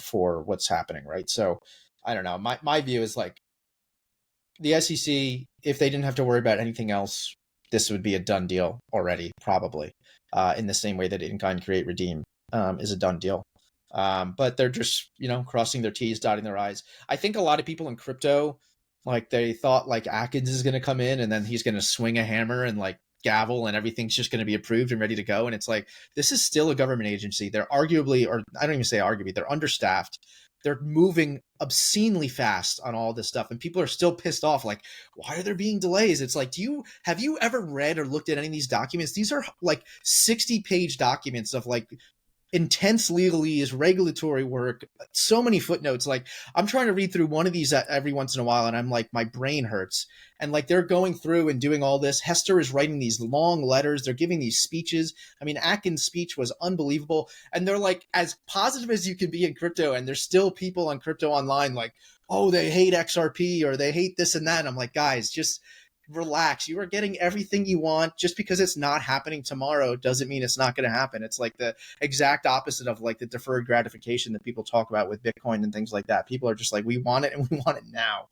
for what's happening, right? So I don't know. My view is like the SEC, if they didn't have to worry about anything else, this would be a done deal already, probably, in the same way that in-kind create redeem is a done deal. But they're just, crossing their T's, dotting their I's. I think a lot of people in crypto, like they thought like Atkins is going to come in and then he's going to swing a hammer and like gavel and everything's just going to be approved and ready to go. And it's like, this is still a government agency. They're arguably, or I don't even say arguably, they're understaffed. They're moving obscenely fast on all this stuff. And people are still pissed off. Like, why are there being delays? It's like, have you ever read or looked at any of these documents? These are like 60-page documents of like intense legalese, regulatory work, so many footnotes. Like I'm trying to read through one of these every once in a while and I'm like, my brain hurts. And like they're going through and doing all this. Hester is writing these long letters. They're giving these speeches. I mean, Atkins' speech was unbelievable. And they're like as positive as you can be in crypto. And there's still people on crypto online like, oh, they hate XRP or they hate this and that. And I'm like, guys, just relax. You are getting everything you want. Just because it's not happening tomorrow doesn't mean it's not going to happen. It's like the exact opposite of like the deferred gratification that people talk about with Bitcoin and things like that. People are just like, we want it and we want it now.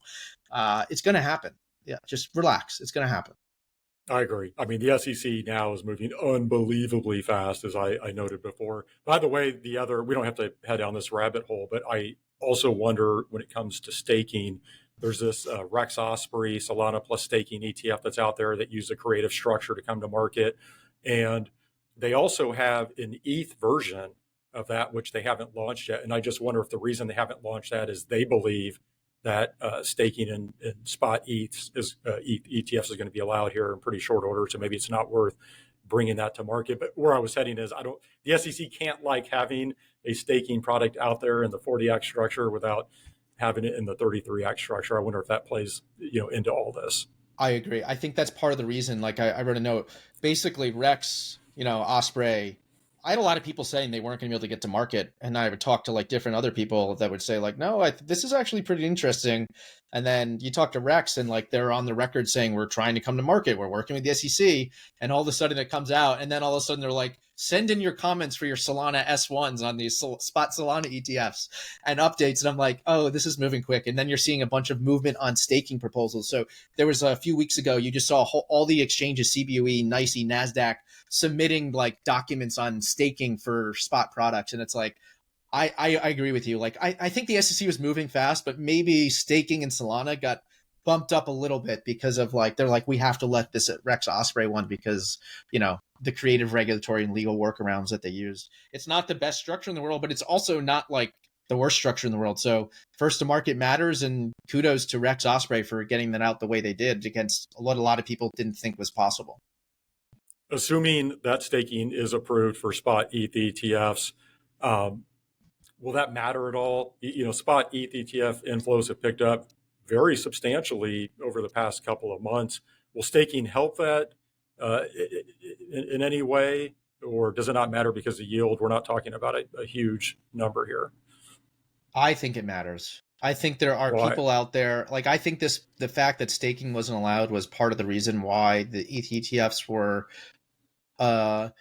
It's going to happen. Yeah, just relax. It's going to happen. I agree. I mean, the SEC now is moving unbelievably fast, as I noted before. By the way, we don't have to head down this rabbit hole, but I also wonder when it comes to staking, there's this Rex Osprey Solana plus staking ETF that's out there that use a creative structure to come to market. And they also have an ETH version of that, which they haven't launched yet. And I just wonder if the reason they haven't launched that is they believe that staking in spot ETHs ETFs is going to be allowed here in pretty short order. So maybe it's not worth bringing that to market. But where I was heading is the SEC can't like having a staking product out there in the 40X structure without having it in the 33X structure. I wonder if that plays, into all this. I agree. I think that's part of the reason. Like I wrote a note, basically Rex, Osprey, I had a lot of people saying they weren't going to be able to get to market. And I would talk to like different other people that would say like, no, this is actually pretty interesting. And then you talk to Rex and like, they're on the record saying, we're trying to come to market. We're working with the SEC. And all of a sudden it comes out. And then all of a sudden they're like, send in your comments for your Solana S1s on these spot Solana ETFs and updates. And I'm like, oh, this is moving quick. And then you're seeing a bunch of movement on staking proposals. So there was a few weeks ago, you just saw all the exchanges, CBOE, NYSE, NASDAQ, submitting like documents on staking for spot products. And it's like, I agree with you. Like, I think the SEC was moving fast, but maybe staking and Solana got bumped up a little bit because of like, they're like, we have to let this Rex Osprey one because, the creative regulatory and legal workarounds that they used. It's not the best structure in the world, but it's also not like the worst structure in the world. So first to market matters, and kudos to Rex Osprey for getting that out the way they did against what a lot of people didn't think was possible. Assuming that staking is approved for spot ETH ETFs, will that matter at all? Spot ETH ETF inflows have picked up very substantially over the past couple of months. Will staking help that in any way, or does it not matter because the yield? We're not talking about a huge number here. I think it matters. I think there are people out there, like I think the fact that staking wasn't allowed was part of the reason why the ETH ETFs were, I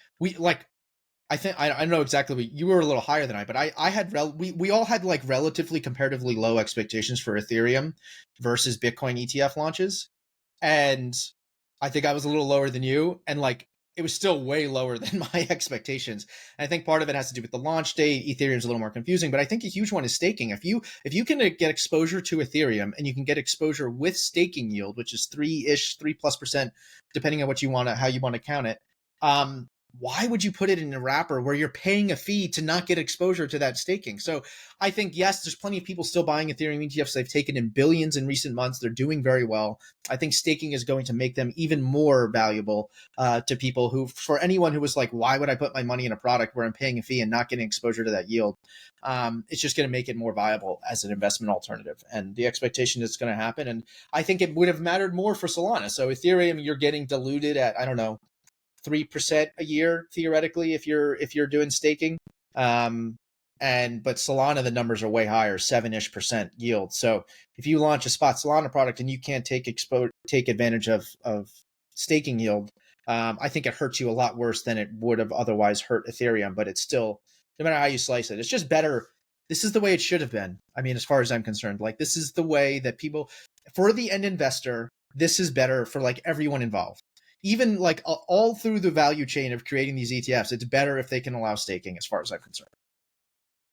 don't know exactly what you were a little higher than I, but I had, we all had like relatively comparatively low expectations for Ethereum versus Bitcoin ETF launches. And I think I was a little lower than you. And like, it was still way lower than my expectations. And I think part of it has to do with the launch date. Ethereum's a little more confusing, but I think a huge one is staking. If you can get exposure to Ethereum and you can get exposure with staking yield, which is 3+%, depending on what you want to, how you want to count it. Why would you put it in a wrapper where you're paying a fee to not get exposure to that staking? So I think, yes, there's plenty of people still buying Ethereum ETFs. They've taken in billions in recent months. They're doing very well. I think staking is going to make them even more valuable to people who, for anyone who was like, why would I put my money in a product where I'm paying a fee and not getting exposure to that yield? It's just going to make it more viable as an investment alternative. And the expectation is going to happen. And I think it would have mattered more for Solana. So Ethereum, you're getting diluted at, I don't know, 3% a year theoretically if you're doing staking, but Solana, the numbers are way higher, 7-ish% yield. So if you launch a spot Solana product and you can't take advantage of staking yield, I think it hurts you a lot worse than it would have otherwise hurt Ethereum. But it's still, no matter how you slice it, it's just better. This is the way it should have been. I mean, as far as I'm concerned, like this is the way that people, for the end investor, this is better for like everyone involved. Even like all through the value chain of creating these ETFs, it's better if they can allow staking as far as I'm concerned.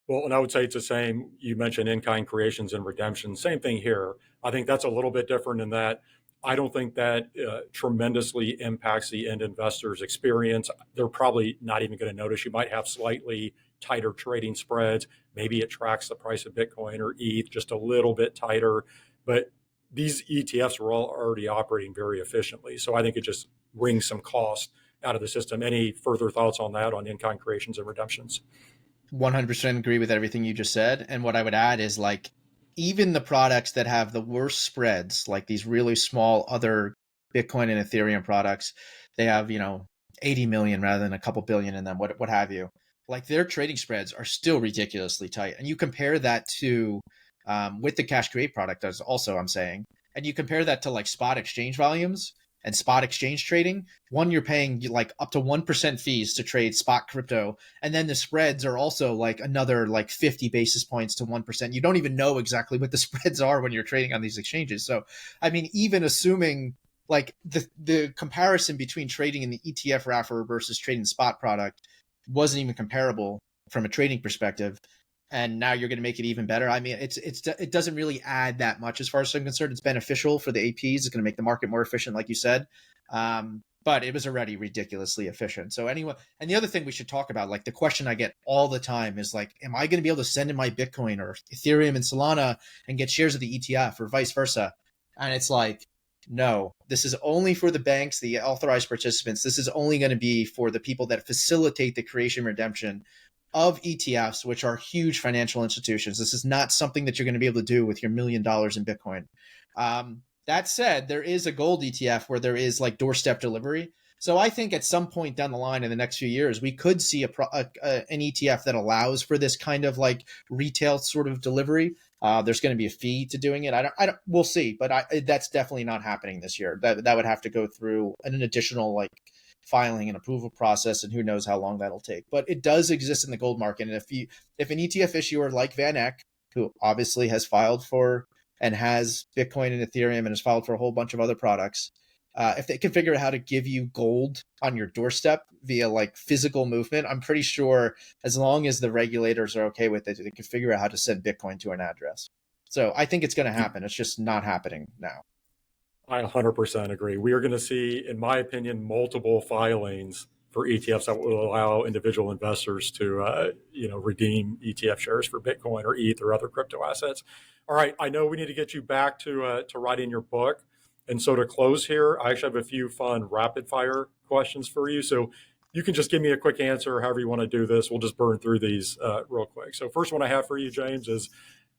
Well, and I would say it's the same. You mentioned in-kind creations and redemptions. Same thing here. I think that's a little bit different in that I don't think that tremendously impacts the end investor's experience. They're probably not even going to notice. You might have slightly tighter trading spreads. Maybe it tracks the price of Bitcoin or ETH just a little bit tighter. But these ETFs are all already operating very efficiently. So I think it just wrings some cost out of the system. Any further thoughts on that, on in-kind creations and redemptions? 100% agree with everything you just said. And what I would add is like, even the products that have the worst spreads, like these really small other Bitcoin and Ethereum products, they have, 80 million rather than a couple billion in them, what have you. Like their trading spreads are still ridiculously tight. And you compare that to with the Cash Create product, as also I'm saying, and you compare that to like spot exchange volumes and spot exchange trading, one, you're paying like up to 1% fees to trade spot crypto. And then the spreads are also like another like 50 basis points to 1%. You don't even know exactly what the spreads are when you're trading on these exchanges. So, I mean, even assuming like the comparison between trading in the ETF wrapper versus trading spot product wasn't even comparable from a trading perspective. And now you're going to make it even better. I mean, it doesn't really add that much as far as I'm concerned. It's beneficial for the APs. It's going to make the market more efficient, like you said. But it was already ridiculously efficient. So anyway, and the other thing we should talk about, like the question I get all the time is like, am I going to be able to send in my Bitcoin or Ethereum and Solana and get shares of the ETF or vice versa? And it's like, no, this is only for the banks, the authorized participants. This is only going to be for the people that facilitate the creation and redemption of ETFs, which are huge financial institutions. This is not something that you're going to be able to do with your $1 million in Bitcoin. That said, there is a gold ETF where there is like doorstep delivery. So I think at some point down the line in the next few years, we could see an ETF that allows for this kind of like retail sort of delivery. There's going to be a fee to doing it. We'll see, but that's definitely not happening this year. That would have to go through an additional like filing and approval process, and who knows how long that'll take. But it does exist in the gold market. And if an ETF issuer like Van Eck, who obviously has filed for and has Bitcoin and Ethereum and has filed for a whole bunch of other products, if they can figure out how to give you gold on your doorstep via like physical movement, I'm pretty sure as long as the regulators are okay with it, they can figure out how to send Bitcoin to an address. So I think it's going to happen. It's just not happening now. I 100% agree. We are going to see, in my opinion, multiple filings for ETFs that will allow individual investors to, redeem ETF shares for Bitcoin or ETH or other crypto assets. All right, I know we need to get you back to writing your book, and so to close here, I actually have a few fun rapid fire questions for you. So you can just give me a quick answer, however you want to do this. We'll just burn through these real quick. So first one I have for you, James, is: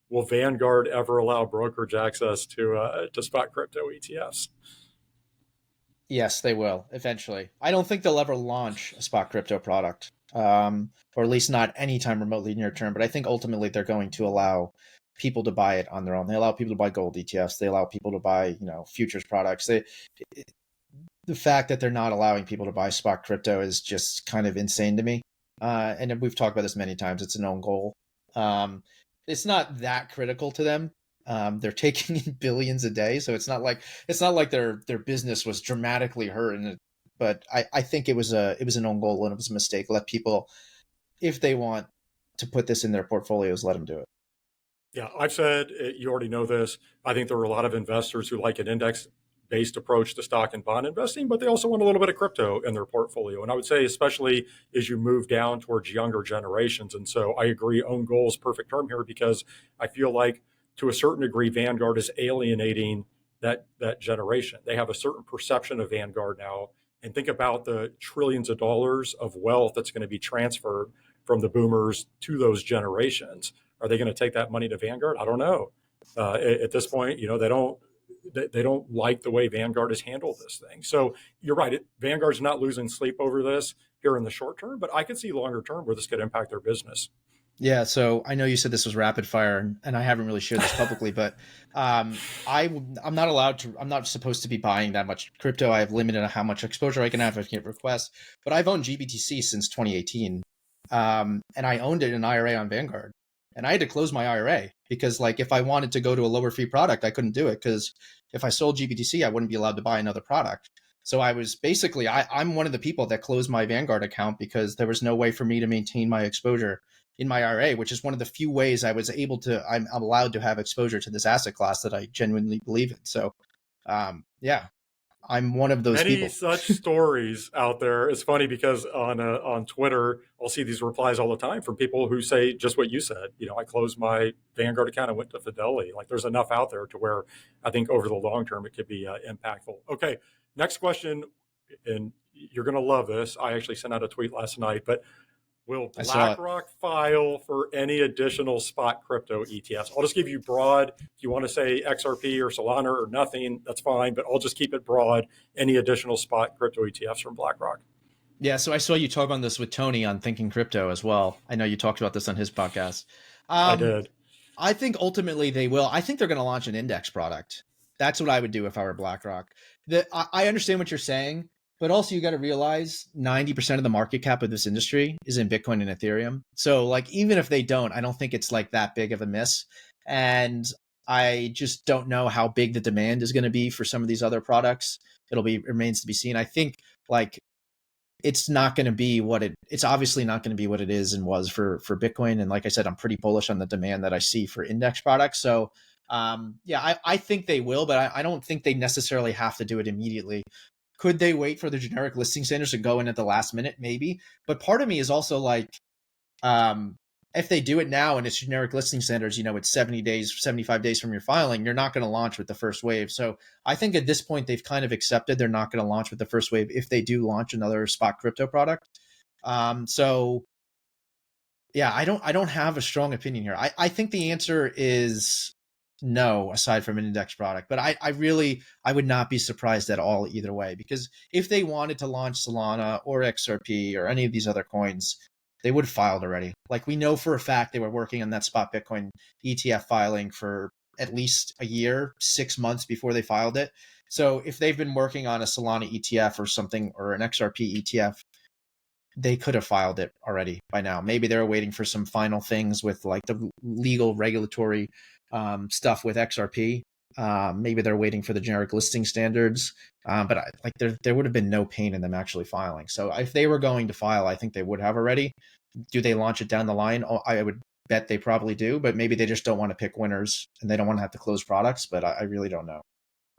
will Vanguard ever allow brokerage access to spot crypto ETFs? Yes, they will eventually. I don't think they'll ever launch a spot crypto product, or at least not anytime remotely near term. But I think ultimately they're going to allow people to buy it on their own. They allow people to buy gold ETFs. They allow people to buy, futures products. The fact that they're not allowing people to buy spot crypto is just kind of insane to me. And we've talked about this many times. It's a known goal. It's not that critical to them. They're taking in billions a day, so it's not like their business was dramatically hurt in But I think it was an own goal and it was a mistake. Let people, if they want to put this in their portfolios, let them do it. Yeah, I've said, you already know this. I think there are a lot of investors who like an index based approach to stock and bond investing, but they also want a little bit of crypto in their portfolio. And I would say, especially as you move down towards younger generations. And so I agree, own goal is perfect term here, because I feel like to a certain degree, Vanguard is alienating that generation. They have a certain perception of Vanguard now. And think about the trillions of dollars of wealth that's going to be transferred from the boomers to those generations. Are they going to take that money to Vanguard? I don't know. At this point, they don't like the way Vanguard has handled this thing. So you're right. Vanguard's not losing sleep over this here in the short term, but I could see longer term where this could impact their business. Yeah, so I know you said this was rapid fire, and I haven't really shared this publicly, but I'm not supposed to be buying that much crypto. I have limited on how much exposure I can have. I can get requests, but I've owned GBTC since 2018, and I owned it in an IRA on Vanguard, and I had to close my IRA because, like, if I wanted to go to a lower fee product, I couldn't do it because if I sold GBTC, I wouldn't be allowed to buy another product. So I was basically, I'm one of the people that closed my Vanguard account because there was no way for me to maintain my exposure in my IRA, which is one of the few ways I was able to, I'm allowed to have exposure to this asset class that I genuinely believe in. So, yeah, I'm one of those Many people. such stories out there. It's funny because on Twitter, I'll see these replies all the time from people who say just what you said. I closed my Vanguard account and went to Fidelity. Like, there's enough out there to where I think over the long term it could be impactful. Okay, next question, and you're going to love this. I actually sent out a tweet last night, but will BlackRock file for any additional spot crypto ETFs? I'll just give you broad. If you want to say XRP or Solana or nothing, that's fine, but I'll just keep it broad. Any additional spot crypto ETFs from BlackRock? Yeah, so I saw you talk on this with Tony on Thinking Crypto as well. I know you talked about this on his podcast. I did. I think ultimately they will. I think they're going to launch an index product. That's what I would do if I were BlackRock. I understand what you're saying, but also you got to realize 90% of the market cap of this industry is in Bitcoin and Ethereum. So, like, even if they don't, I don't think it's like that big of a miss. And I just don't know how big the demand is going to be for some of these other products. Remains to be seen. I think, like, it's not going to be it's obviously not going to be what it is and was for Bitcoin. And like I said, I'm pretty bullish on the demand that I see for index products. So, yeah, I think they will, but I don't think they necessarily have to do it immediately. Could they wait for the generic listing standards to go in at the last minute? Maybe. But part of me is also like, if they do it now and it's generic listing standards, it's 70 days, 75 days from your filing, you're not going to launch with the first wave. So I think at this point, they've kind of accepted they're not going to launch with the first wave if they do launch another spot crypto product. So yeah, I don't have a strong opinion here. I think the answer is no, aside from an index product. But I would not be surprised at all either way, because if they wanted to launch Solana or XRP or any of these other coins, they would have filed already. Like, we know for a fact they were working on that spot Bitcoin ETF filing for at least a year, 6 months before they filed it. So if they've been working on a Solana ETF or something, or an XRP ETF, they could have filed it already by now. Maybe they're waiting for some final things with, like, the legal regulatory stuff with XRP. Maybe they're waiting for the generic listing standards. But there would have been no pain in them actually filing. So if they were going to file, I think they would have already. Do they launch it down the line? I would bet they probably do, but maybe they just don't want to pick winners and they don't want to have to close products. But I really don't know.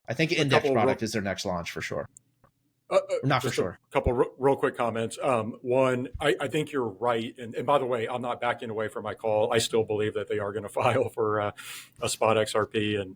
I think index product is their next launch for sure. Not for sure. A couple real quick comments. One, I think you're right. And by the way, I'm not backing away from my call. I still believe that they are going to file for a spot XRP and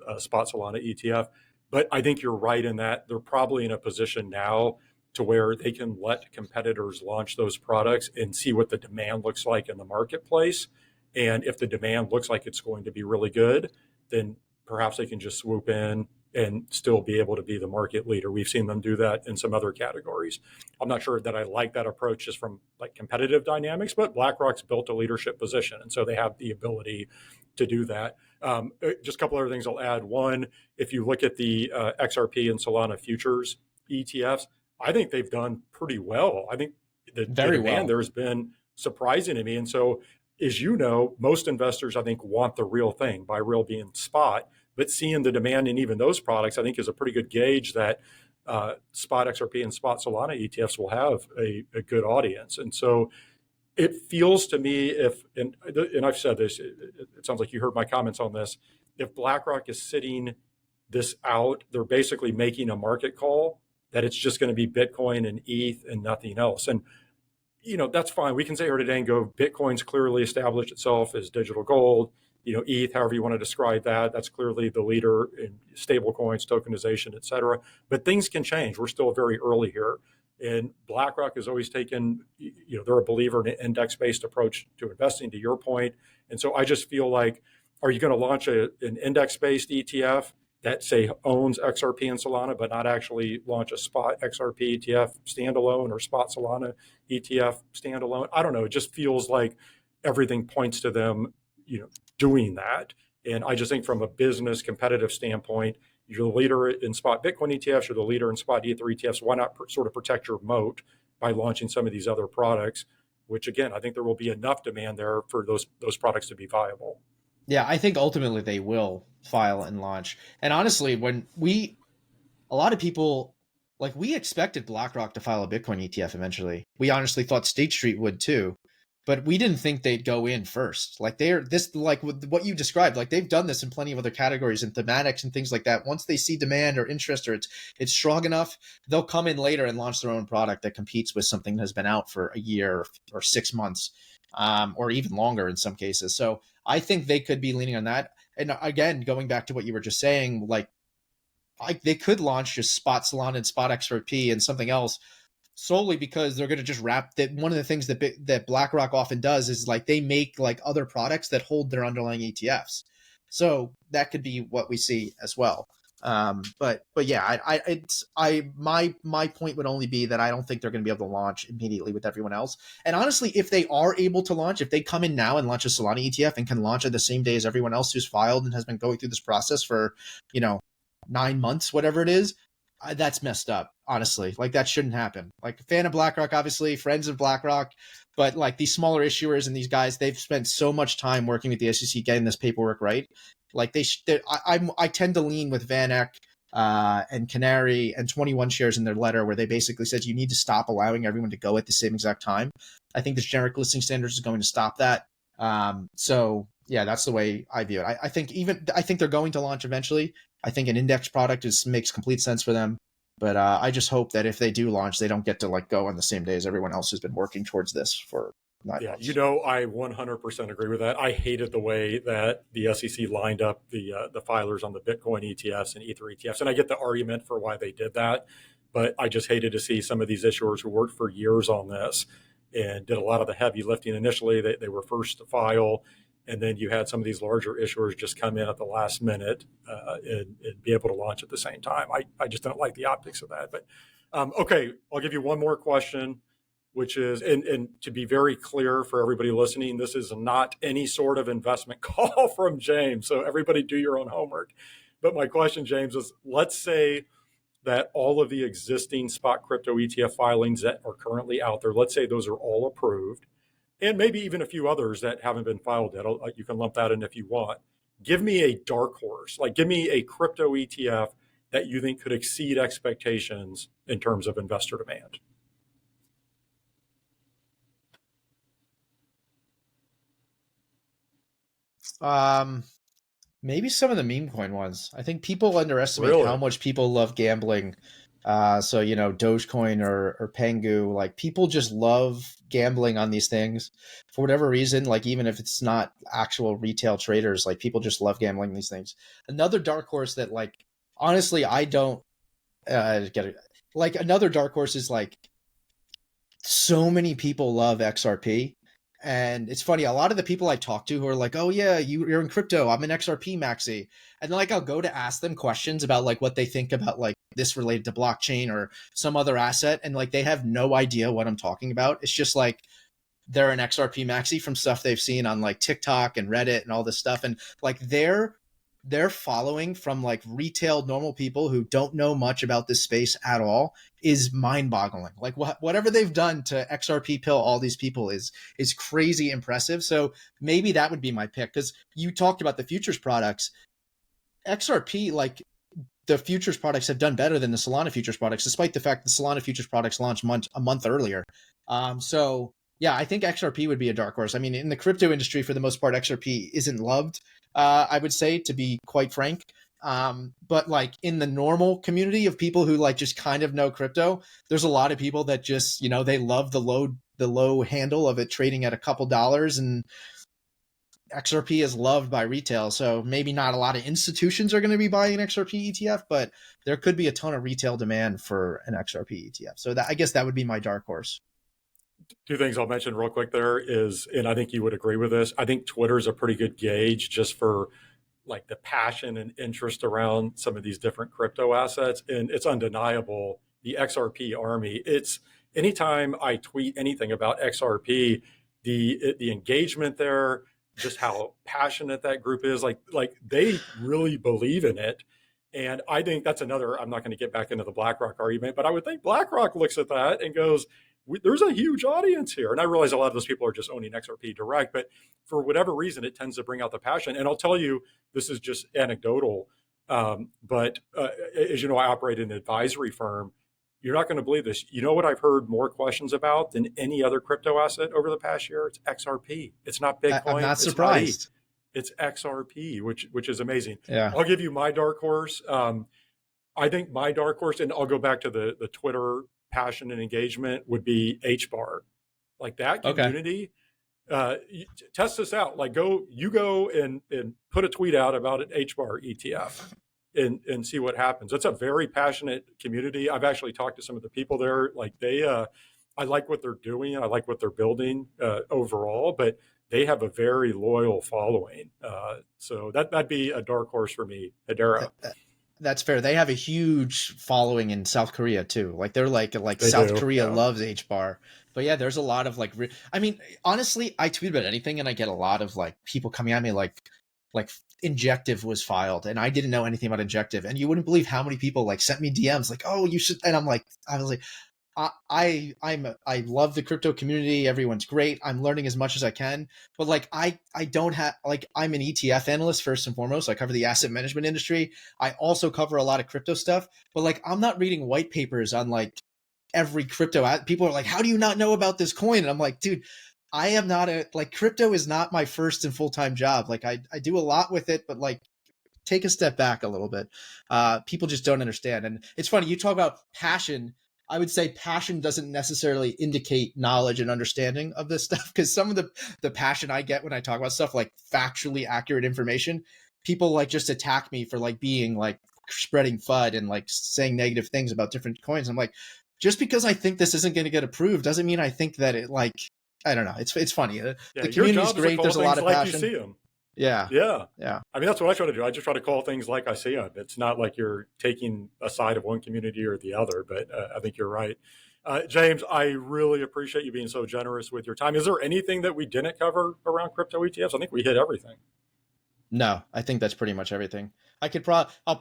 a spot Solana ETF. But I think you're right in that they're probably in a position now to where they can let competitors launch those products and see what the demand looks like in the marketplace. And if the demand looks like it's going to be really good, then perhaps they can just swoop in and still be able to be the market leader. We've seen them do that in some other categories. I'm not sure that I like that approach just from, like, competitive dynamics, but BlackRock's built a leadership position, and so they have the ability to do that. Just a couple other things I'll add. One, if you look at the XRP and Solana futures ETFs, I think they've done pretty well. I think the demand there has been surprising to me. And so, as you know, most investors, I think, want the real thing, by real being spot. But seeing the demand in even those products, I think, is a pretty good gauge that spot XRP and spot Solana ETFs will have a good audience. And so it feels to me and I've said this, it sounds like you heard my comments on this. If BlackRock is sitting this out, they're basically making a market call that it's just going to be Bitcoin and ETH and nothing else. And, that's fine. We can sit here today and go, Bitcoin's clearly established itself as digital gold. ETH, however you want to describe that, that's clearly the leader in stable coins, tokenization, et cetera. But things can change. We're still very early here. And BlackRock has always taken, they're a believer in an index-based approach to investing, to your point. And so I just feel like, are you going to launch an index-based ETF that, say, owns XRP and Solana, but not actually launch a spot XRP ETF standalone or spot Solana ETF standalone? I don't know. It just feels like everything points to them, doing that. And I just think from a business competitive standpoint, you're the leader in spot Bitcoin ETFs, you're the leader in spot Ether ETFs. Why not sort of protect your moat by launching some of these other products, which again, I think there will be enough demand there for those products to be viable. Yeah, I think ultimately they will file and launch. And honestly, a lot of people, we expected BlackRock to file a Bitcoin ETF eventually. We honestly thought State Street would too, but we didn't think they'd go in first. With what you described, they've done this in plenty of other categories and thematics and things like that. Once they see demand or interest or it's strong enough, they'll come in later and launch their own product that competes with something that has been out for a year or 6 months, or even longer in some cases. So I think they could be leaning on that. And again, going back to what you were just saying, they could launch just spot Solana and spot XRP and something else solely because they're going to just wrap that. One of the things that BlackRock often does is they make other products that hold their underlying ETFs. So that could be what we see as well. But yeah, my point would only be that I don't think they're going to be able to launch immediately with everyone else. And honestly, if they are able to launch, if they come in now and launch a Solana ETF and can launch it the same day as everyone else who's filed and has been going through this process for, 9 months, whatever it is, that's messed up, honestly. That shouldn't happen. Fan of BlackRock, obviously, friends of BlackRock, but these smaller issuers and these guys, they've spent so much time working with the SEC getting this paperwork right. I tend to lean with Van Eck and Canary and 21 Shares in their letter where they basically said you need to stop allowing everyone to go at the same exact time. I think this generic listing standards is going to stop that. So yeah, that's the way I view it. I think they're going to launch eventually. I think an index product makes complete sense for them. But I just hope that if they do launch, they don't get to go on the same day as everyone else who's been working towards this for 9 months. I 100% agree with that. I hated the way that the SEC lined up the filers on the Bitcoin ETFs and Ether ETFs. And I get the argument for why they did that. But I just hated to see some of these issuers who worked for years on this and did a lot of the heavy lifting initially. They were first to file. And then you had some of these larger issuers just come in at the last minute and be able to launch at the same time. I just don't like the optics of that. But okay, I'll give you one more question, which is, and to be very clear for everybody listening, this is not any sort of investment call from James. So everybody do your own homework. But my question, James, is let's say that all of the existing spot crypto ETF filings that are currently out there, let's say those are all approved, and maybe even a few others that haven't been filed yet. You can lump that in if you want. Give me a dark horse, give me a crypto ETF that you think could exceed expectations in terms of investor demand. Maybe some of the meme coin ones. I think people underestimate how much people love gambling. So, Dogecoin or Pengu, people just love gambling on these things for whatever reason. Even if it's not actual retail traders, people just love gambling these things. Another dark horse that honestly, I don't get it. Another dark horse is so many people love XRP. And it's funny, a lot of the people I talk to who are oh yeah, you're in crypto, I'm in XRP maxi. And then I'll go to ask them questions about what they think about this related to blockchain or some other asset. And they have no idea what I'm talking about. It's just they're an XRP maxi from stuff they've seen on TikTok and Reddit and all this stuff. And their following from retail normal people who don't know much about this space at all is mind-boggling. Whatever they've done to XRP pill all these people is crazy impressive. So maybe that would be my pick, because you talked about the futures products. XRP, the futures products have done better than the Solana futures products, despite the fact the Solana futures products launched a month earlier. So yeah, I think XRP would be a dark horse. I mean, in the crypto industry, for the most part, XRP isn't loved. I would say, to be quite frank. But like in the normal community of people who like just kind of know crypto, there's a lot of people that just, they love the low handle of it trading at a couple dollars, and XRP is loved by retail. So maybe not a lot of institutions are going to be buying an XRP ETF, but there could be a ton of retail demand for an XRP ETF. So I guess that would be my dark horse. Two things I'll mention real quick there is, and I think you would agree with this, I think Twitter is a pretty good gauge just for like the passion and interest around some of these different crypto assets. And it's undeniable, the XRP army. It's anytime I tweet anything about XRP, the engagement there, just how passionate that group is, like they really believe in it. And I think that's another, I'm not going to get back into the BlackRock argument, but I would think BlackRock looks at that and goes, there's a huge audience here. And I realize a lot of those people are just owning XRP direct, but for whatever reason, it tends to bring out the passion. And I'll tell you, this is just anecdotal, but as you know, I operate in an advisory firm. You're not going to believe this. You know what I've heard more questions about than any other crypto asset over the past year? It's XRP. It's not Bitcoin. I'm not surprised. It's XRP, which is amazing. Yeah. I'll give you my dark horse. I think my dark horse, and I'll go back to the Twitter passion and engagement, would be HBAR. Like that community. Okay. Test this out. Like go and put a tweet out about an HBAR ETF and see what happens. It's a very passionate community. I've actually talked to some of the people there. Like I like what they're doing. I like what they're building overall, but they have a very loyal following. So that'd be a dark horse for me, Hedera. That's fair. They have a huge following in South Korea too. Like they're like South Korea loves HBAR. But yeah, there's a lot of like, I mean, honestly, I tweet about anything and I get a lot of like people coming at me like Injective was filed and I didn't know anything about Injective. And you wouldn't believe how many people like sent me DMs like, oh, you should. And I was like, I love the crypto community. Everyone's great. I'm learning as much as I can, but like, I don't have, like, I'm an ETF analyst first and foremost. I cover the asset management industry. I also cover a lot of crypto stuff, but like, I'm not reading white papers on like every crypto. People are like, how do you not know about this coin? And I'm like, dude, I am not crypto is not my first and full-time job. Like I do a lot with it, but like, take a step back a little bit. People just don't understand. And it's funny, you talk about passion. I would say passion doesn't necessarily indicate knowledge and understanding of this stuff, because some of the passion I get when I talk about stuff like factually accurate information, people like just attack me for like being like spreading FUD and like saying negative things about different coins. I'm like, just because I think this isn't going to get approved doesn't mean I think that it like, I don't know. It's funny. The community's great. There's a lot of passion. You see them. Yeah. I mean, that's what I try to do. I just try to call things like I see them. It's not like you're taking a side of one community or the other, but I think you're right. James, I really appreciate you being so generous with your time. Is there anything that we didn't cover around crypto ETFs? I think we hit everything. No, I think that's pretty much everything. I could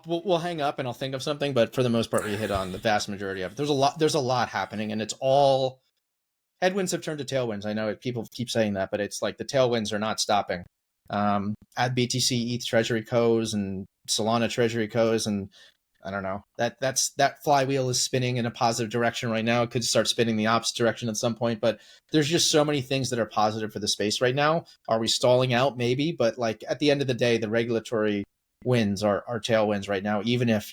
we'll hang up and I'll think of something, but for the most part, we hit on the vast majority of it. There's a lot happening, and it's all headwinds have turned to tailwinds. I know people keep saying that, but it's like the tailwinds are not stopping. Add BTC, ETH Treasury Co's and Solana Treasury Co's, and I don't know, that flywheel is spinning in a positive direction right now. It could start spinning the opposite direction at some point, but there's just so many things that are positive for the space right now. Are we stalling out? Maybe, but like at the end of the day, the regulatory wins are tailwinds right now. Even if,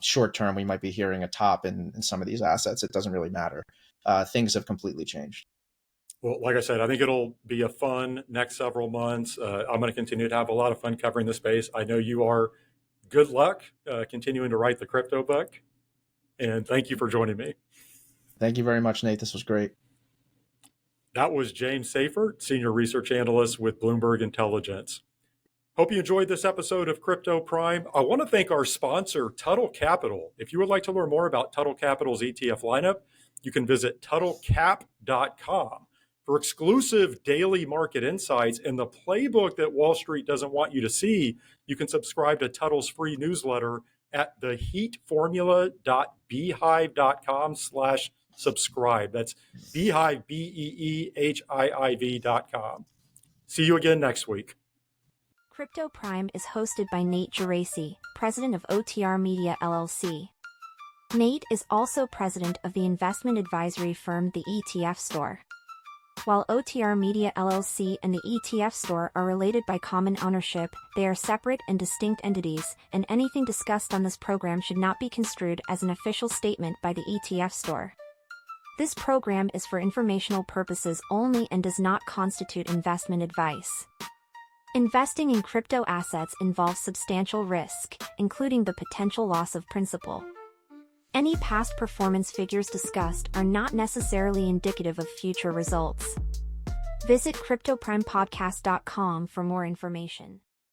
short term, we might be hearing a top in some of these assets. It doesn't really matter. Things have completely changed. Well, like I said, I think it'll be a fun next several months. I'm going to continue to have a lot of fun covering the space. I know you are. Good luck continuing to write the crypto book. And thank you for joining me. Thank you very much, Nate. This was great. That was James Seyffart, Senior Research Analyst with Bloomberg Intelligence. Hope you enjoyed this episode of Crypto Prime. I want to thank our sponsor, Tuttle Capital. If you would like to learn more about Tuttle Capital's ETF lineup, you can visit TuttleCap.com. For exclusive daily market insights and the playbook that Wall Street doesn't want you to see, you can subscribe to Tuttle's free newsletter at theheatformula.beehiiv.com/subscribe. That's Beehive, BEEHIIV.com. See you again next week. Crypto Prime is hosted by Nate Geraci, president of OTR Media LLC. Nate is also president of the investment advisory firm The ETF Store. While OTR Media LLC and the ETF Store are related by common ownership, they are separate and distinct entities, and anything discussed on this program should not be construed as an official statement by the ETF Store. This program is for informational purposes only and does not constitute investment advice. Investing in crypto assets involves substantial risk, including the potential loss of principal. Any past performance figures discussed are not necessarily indicative of future results. Visit CryptoPrimePodcast.com for more information.